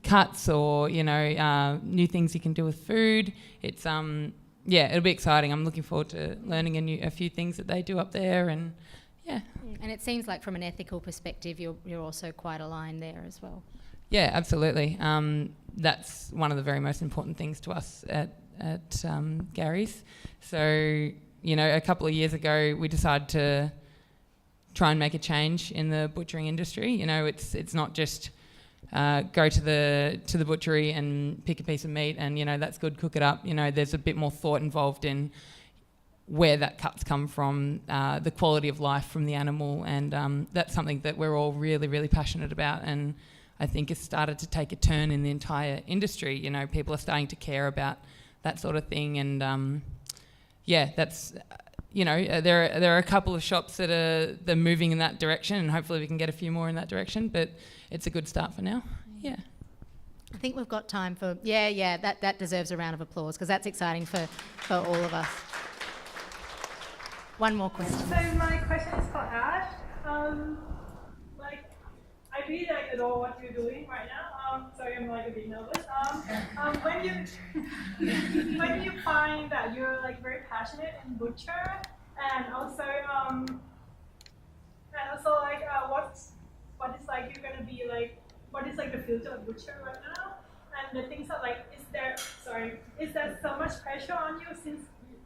cuts or new things you can do with food. It's it'll be exciting. I'm looking forward to learning a few things that they do up there, and yeah. And it seems like from an ethical perspective, you're also quite aligned there as well. Yeah, absolutely. That's one of the very most important things to us at Gary's. So, a couple of years ago, we decided to try and make a change in the butchering industry. It's not just go to the butchery and pick a piece of meat and, that's good, cook it up. There's a bit more thought involved in where that cut's come from, the quality of life from the animal, and that's something that we're all really, really passionate about, and I think it's started to take a turn in the entire industry. People are starting to care about that sort of thing, and that's there are a couple of shops that they're moving in that direction, and hopefully we can get a few more in that direction. But it's a good start for now. Yeah. I think we've got time for that deserves a round of applause because that's exciting for all of us. One more question. So my question is for Ash. I really adore what you're doing right now. Sorry, I'm a bit nervous. When you find that you're very passionate in butcher, and also what is you're gonna be what is the future of butcher right now? And the things are is there so much pressure on you since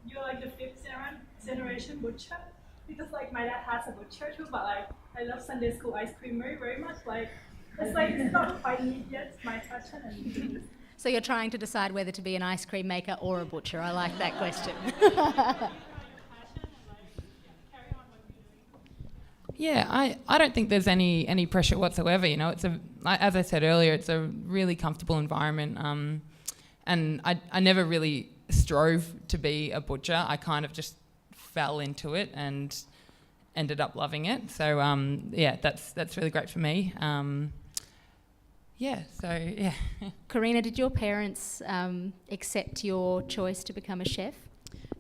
you're the fifth generation butcher? Because my dad has a butcher too, but I love Sunday school ice creamery very much. It's not quite neat yet, my passion. And so you're trying to decide whether to be an ice cream maker or a butcher. I like that question. Yeah, I don't think there's any pressure whatsoever. It's as I said earlier, it's a really comfortable environment. And I never really strove to be a butcher. I kind of just fell into it and ended up loving it. So that's really great for me. Karina, did your parents accept your choice to become a chef?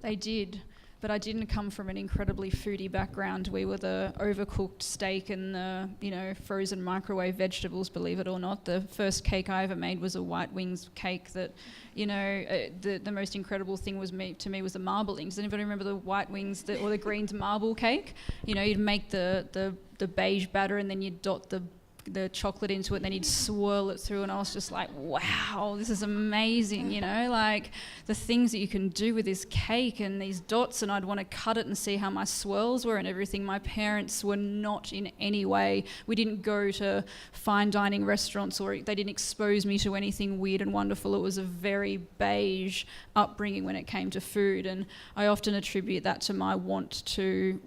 They did. but I didn't come from an incredibly foodie background. We were the overcooked steak and the, you know, frozen microwave vegetables, believe it or not. The first cake I ever made was a white wings cake that, you know, the most incredible thing was to me was the marblings. Does anybody remember the white wings or the greens marble cake? You know, you'd make the beige batter and then you'd dot the chocolate into it, and then he'd swirl it through, and I was just like, wow, this is amazing, you know, like the things that you can do with this cake and these dots, and I'd want to cut it and see how my swirls were and everything. My parents were not in any way, we didn't go to fine dining restaurants, or they didn't expose me to anything weird and wonderful. It was a very beige upbringing when it came to food, and I often attribute that to my want, you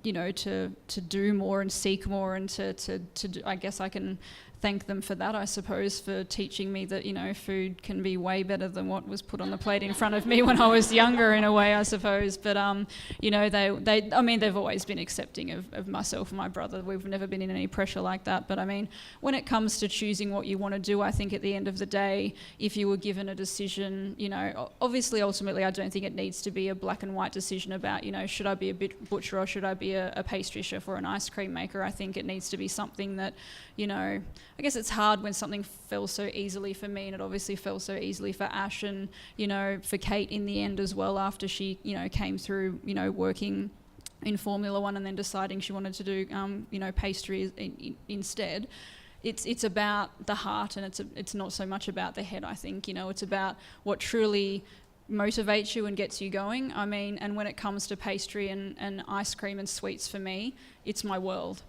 know, to do more and seek more, and to do, I guess I can thank them for that, I suppose, for teaching me that, you know, food can be way better than what was put on the plate in front of me when I was younger, in a way, I suppose. But you know, I mean, they've always been accepting of myself and my brother. We've never been in any pressure like that. But I mean, when it comes to choosing what you want to do, I think at the end of the day, if you were given a decision, you know, obviously, ultimately, I don't think it needs to be a black and white decision about, you know, should I be a butcher or should I be a pastry chef or an ice cream maker? I think it needs to be something that, you know, I guess it's hard when something fell so easily for me, and it obviously fell so easily for Ash and, you know, for Kate in the end as well, after she, you know, came through, you know, working in Formula One and then deciding she wanted to do, you know, pastry instead. It's about the heart, and it's not so much about the head, I think. You know, it's about what truly motivates you and gets you going. I mean, and when it comes to pastry and ice cream and sweets, for me, it's my world.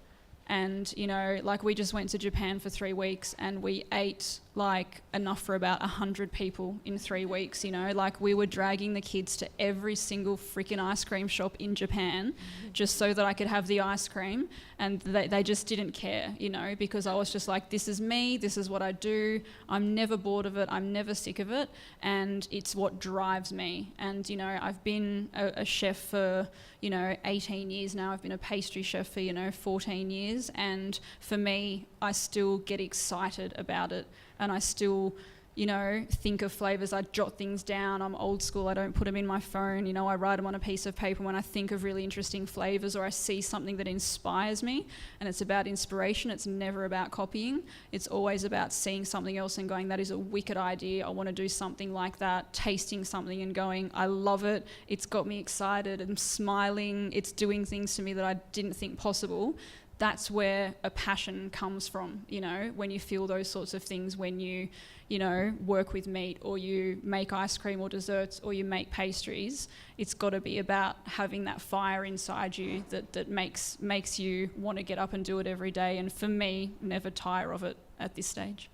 And, you know, like we just went to Japan for 3 weeks and we ate like enough for about 100 people in 3 weeks, you know, like we were dragging the kids to every single freaking ice cream shop in Japan just so that I could have the ice cream, and they just didn't care, you know, because I was just like, this is me, this is what I do, I'm never bored of it, I'm never sick of it, and it's what drives me. And, you know, I've been a chef for, you know, 18 years now, I've been a pastry chef for, you know, 14 years, and for me, I still get excited about it. And I still, you know, think of flavours. I jot things down. I'm old school. I don't put them in my phone. You know, I write them on a piece of paper when I think of really interesting flavours or I see something that inspires me. And it's about inspiration. It's never about copying. It's always about seeing something else and going, that is a wicked idea. I want to do something like that. Tasting something and going, I love it. It's got me excited and smiling. It's doing things to me that I didn't think possible. That's where a passion comes from, you know, when you feel those sorts of things, when you know, work with meat or you make ice cream or desserts or you make pastries. It's got to be about having that fire inside you that makes you want to get up and do it every day. And for me, never tire of it at this stage.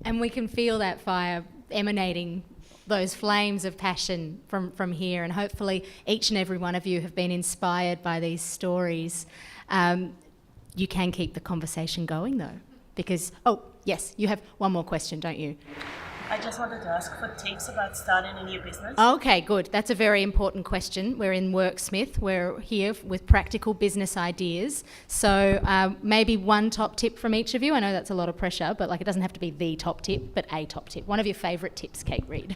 And we can feel that fire emanating, those flames of passion from here, and hopefully each and every one of you have been inspired by these stories. You can keep the conversation going though, because, oh yes, you have one more question, don't you? I just wanted to ask for tips about starting a new business. Okay, good. That's a very important question. We're in Worksmith. We're here with practical business ideas. So maybe one top tip from each of you. I know that's a lot of pressure, but like it doesn't have to be the top tip, but a top tip. One of your favourite tips, Kate Reid.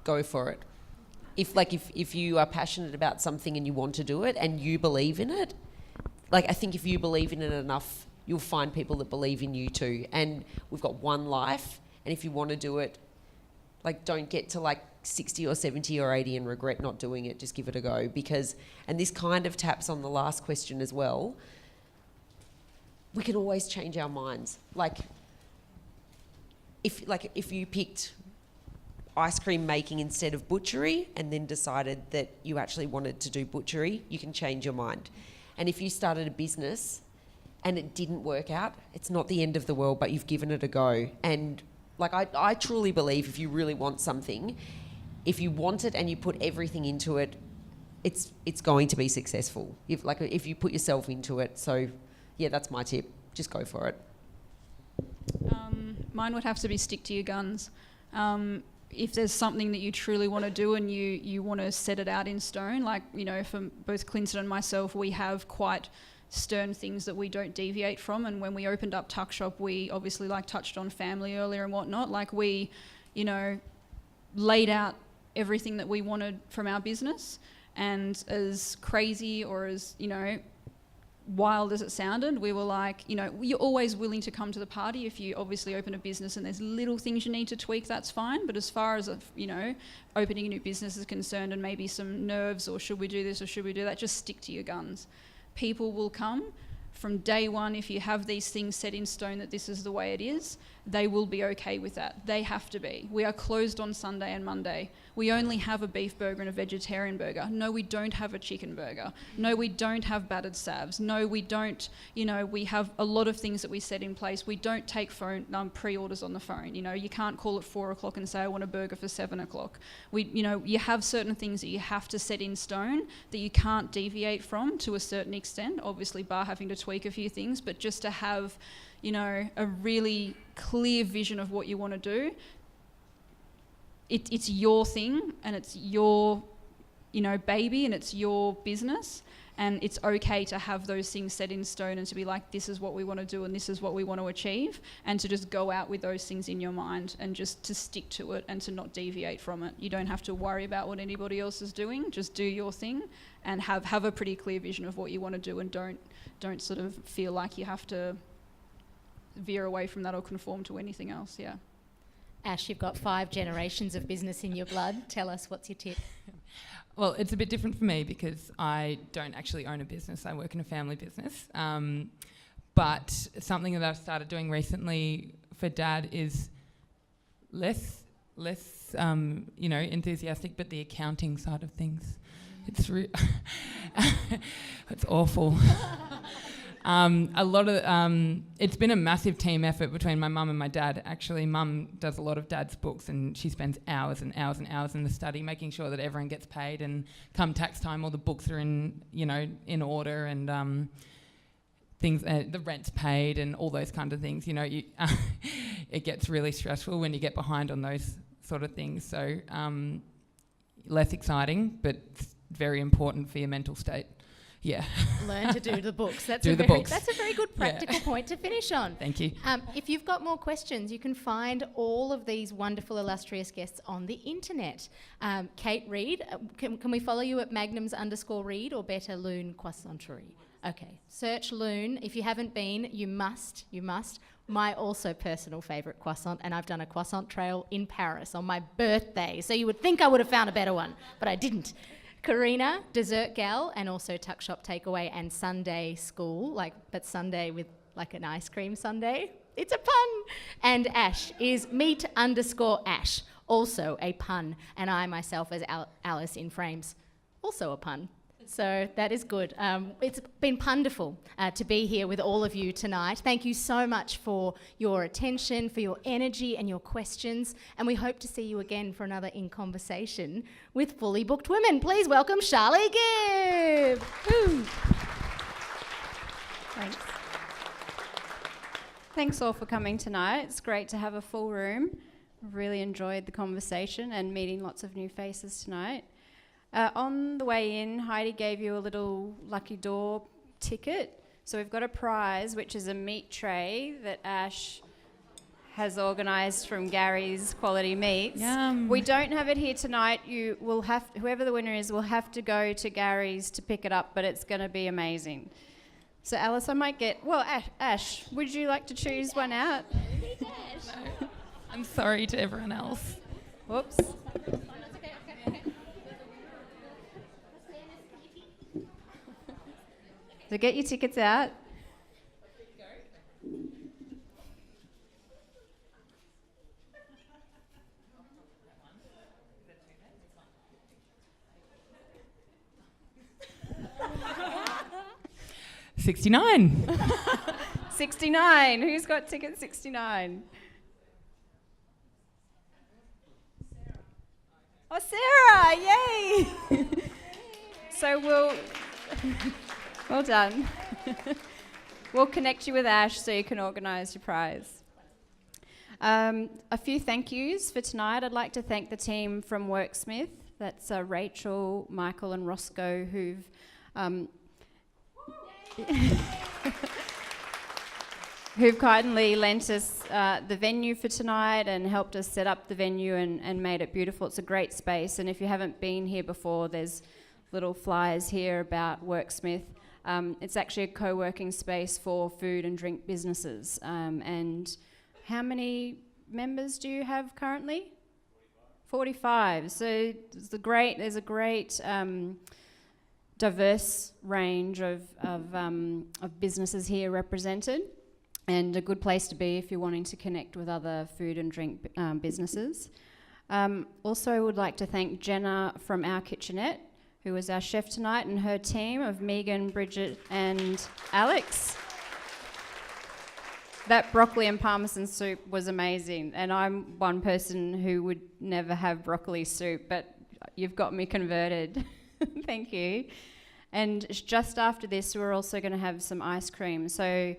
Go for it. If you are passionate about something and you want to do it and you believe in it, like I think if you believe in it enough, you'll find people that believe in you too. And we've got one life, and if you want to do it, like don't get to like 60 or 70 or 80 and regret not doing it. Just give it a go, because, and this kind of taps on the last question as well, we can always change our minds. Like if you picked ice cream making instead of butchery and then decided that you actually wanted to do butchery, you can change your mind. And if you started a business and it didn't work out, it's not the end of the world, but you've given it a go. And like I truly believe if you really want something, if you want it and you put everything into it, it's going to be successful. If you put yourself into it. So yeah, that's my tip. Just go for it. Mine would have to be stick to your guns. If there's something that you truly want to do and you want to set it out in stone, like, you know, for both Clinton and myself, we have quite stern things that we don't deviate from. And when we opened up Tuck Shop, we obviously touched on family earlier and whatnot. Like we, you know, laid out everything that we wanted from our business, and as crazy or as, you know, wild as it sounded, we were like, you know, you're always willing to come to the party if you obviously open a business and there's little things you need to tweak, that's fine. But as far as, you know, opening a new business is concerned, and maybe some nerves or should we do this or should we do that, just stick to your guns. People will come from day one. If you have these things set in stone that this is the way it is, they will be okay with that. They have to be. We are closed on Sunday and Monday. We only have a beef burger and a vegetarian burger. No, we don't have a chicken burger. No, we don't have battered salves. No, we don't, you know, we have a lot of things that we set in place. We don't take pre-orders on the phone. You know, you can't call at 4 o'clock and say, I want a burger for 7 o'clock. You know, you have certain things that you have to set in stone that you can't deviate from to a certain extent, obviously bar having to tweak a few things, but just to have, you know, a really clear vision of what you want to do. It's your thing, and it's your, you know, baby, and it's your business, and it's okay to have those things set in stone and to be like, this is what we want to do and this is what we want to achieve, and to just go out with those things in your mind and just to stick to it and to not deviate from it. You don't have to worry about what anybody else is doing. Just do your thing and have a pretty clear vision of what you want to do, and don't sort of feel like you have to veer away from that or conform to anything else. Yeah. Ash, you've got 5 generations of business in your blood. Tell us, what's your tip? Well, it's a bit different for me because I don't actually own a business. I work in a family business. But something that I've started doing recently for Dad is less you know, enthusiastic, but the accounting side of things. It's it's awful. A lot of it's been a massive team effort between my mum and my dad. Actually, Mum does a lot of Dad's books, and she spends hours and hours and hours in the study making sure that everyone gets paid, and come tax time all the books are in, you know, in order, and things, the rent's paid and all those kind of things. You know, it gets really stressful when you get behind on those sort of things. So less exciting, but very important for your mental state. Yeah. Learn to do the books. That's Do a the very, books. That's a very good practical point to finish on. Thank you. If you've got more questions, you can find all of these wonderful, illustrious guests on the internet. Kate Reid, can we follow you at magnums_Reid or better Lune Croissanterie? Okay. Search Lune. If you haven't been, you must. My also personal favourite croissant, and I've done a croissant trail in Paris on my birthday, so you would think I would have found a better one, but I didn't. Karina, dessert gal, and also tuck shop takeaway and Sundae school, but Sundae with like an ice cream sundae. It's a pun. And Ash is meat_Ash, also a pun. And I myself as Alice in Frames, also a pun. So that is good. It's been wonderful to be here with all of you tonight. Thank you so much for your attention, for your energy and your questions. And we hope to see you again for another In Conversation with Fully Booked Women. Please welcome Charlie Gibb. Woo. Thanks. Thanks all for coming tonight. It's great to have a full room. Really enjoyed the conversation and meeting lots of new faces tonight. On the way in, Heidi gave you a little lucky door ticket. So we've got a prize, which is a meat tray that Ash has organised from Gary's Quality Meats. Yum. We don't have it here tonight. You will have, whoever the winner is, will have to go to Gary's to pick it up, but it's going to be amazing. So Alice, I might get, well, Ash, would you like to choose one out? No. I'm sorry to everyone else. Whoops. So get your tickets out. $69. 69. Who's got ticket 69? Oh, Sarah! Yay! So well done. We'll connect you with Ash so you can organise your prize. A few thank yous for tonight. I'd like to thank the team from Worksmith. That's Rachel, Michael and Roscoe, who've who've kindly lent us the venue for tonight and helped us set up the venue and made it beautiful. It's a great space, and if you haven't been here before, there's little flyers here about Worksmith. It's actually a co-working space for food and drink businesses. And how many members do you have currently? 45. So there's a great diverse range of businesses here represented, and a good place to be if you're wanting to connect with other food and drink businesses. Also would like to thank Jenna from Our Kitchenette, who was our chef tonight, and her team of Megan, Bridget and Alex. That broccoli and parmesan soup was amazing, and I'm one person who would never have broccoli soup, but you've got me converted. Thank you. And just after this, we're also going to have some ice cream. So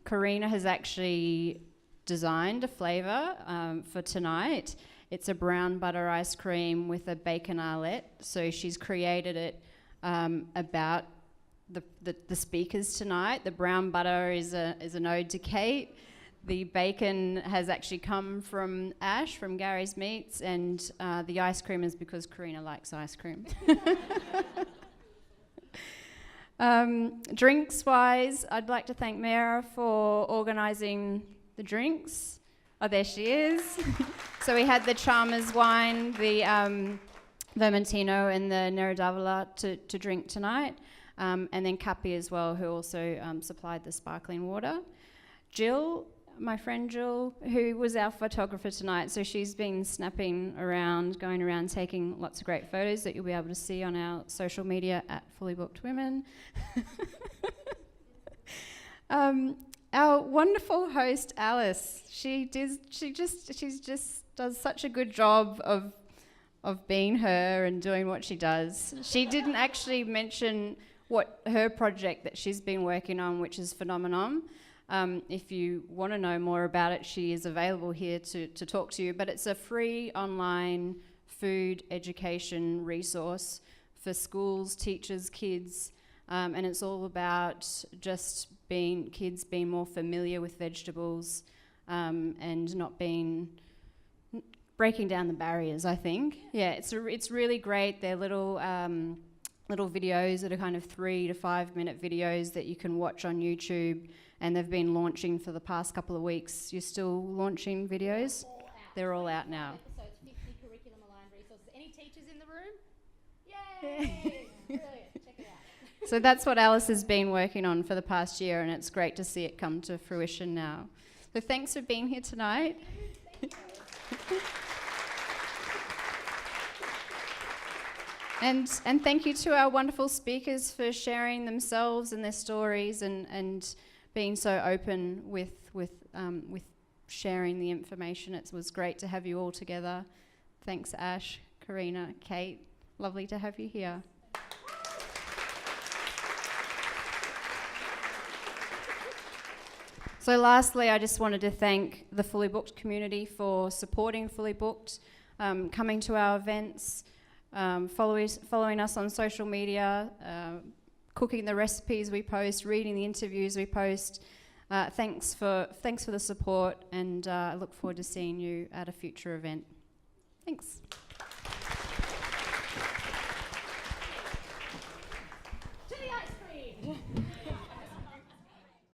Karina has actually designed a flavour for tonight. It's a brown butter ice cream with a bacon omelette. So she's created it about the speakers tonight. The brown butter is an ode to Kate. The bacon has actually come from Ash from Gary's Meats, and the ice cream is because Karina likes ice cream. Drinks-wise, I'd like to thank Mara for organising the drinks. Oh, there she is. So we had the Chalmers wine, the Vermentino and the Nero d'Avola to drink tonight. And then Cappy as well, who also supplied the sparkling water. Jill, my friend Jill, who was our photographer tonight, so she's been snapping around, going around taking lots of great photos that you'll be able to see on our social media at Fully Booked Women. Our wonderful host Alice, she just does such a good job of being her and doing what she does. She didn't actually mention what her project that she's been working on, which is Phenomenom. If you want to know more about it, she is available here to talk to you. But it's a free online food education resource for schools, teachers, kids, and it's all about just kids being more familiar with vegetables and not breaking down the barriers, I think. Yeah, it's really great. They're little videos that are kind of 3 to 5 minute videos that you can watch on YouTube, and they've been launching for the past couple of weeks. You're still launching videos? They're all out now. Episodes, 50 curriculum aligned resources. Any teachers in the room? Yay! Brilliant. Check it out. So that's what Alice has been working on for the past year, and it's great to see it come to fruition now. So thanks for being here tonight. And thank you to our wonderful speakers for sharing themselves and their stories and being so open with sharing the information. It was great to have you all together. Thanks, Ash, Karina, Kate. Lovely to have you here. So lastly, I just wanted to thank the Fully Booked community for supporting Fully Booked, coming to our events, following us on social media, cooking the recipes we post, reading the interviews we post. Thanks for the support, and I look forward to seeing you at a future event. Thanks.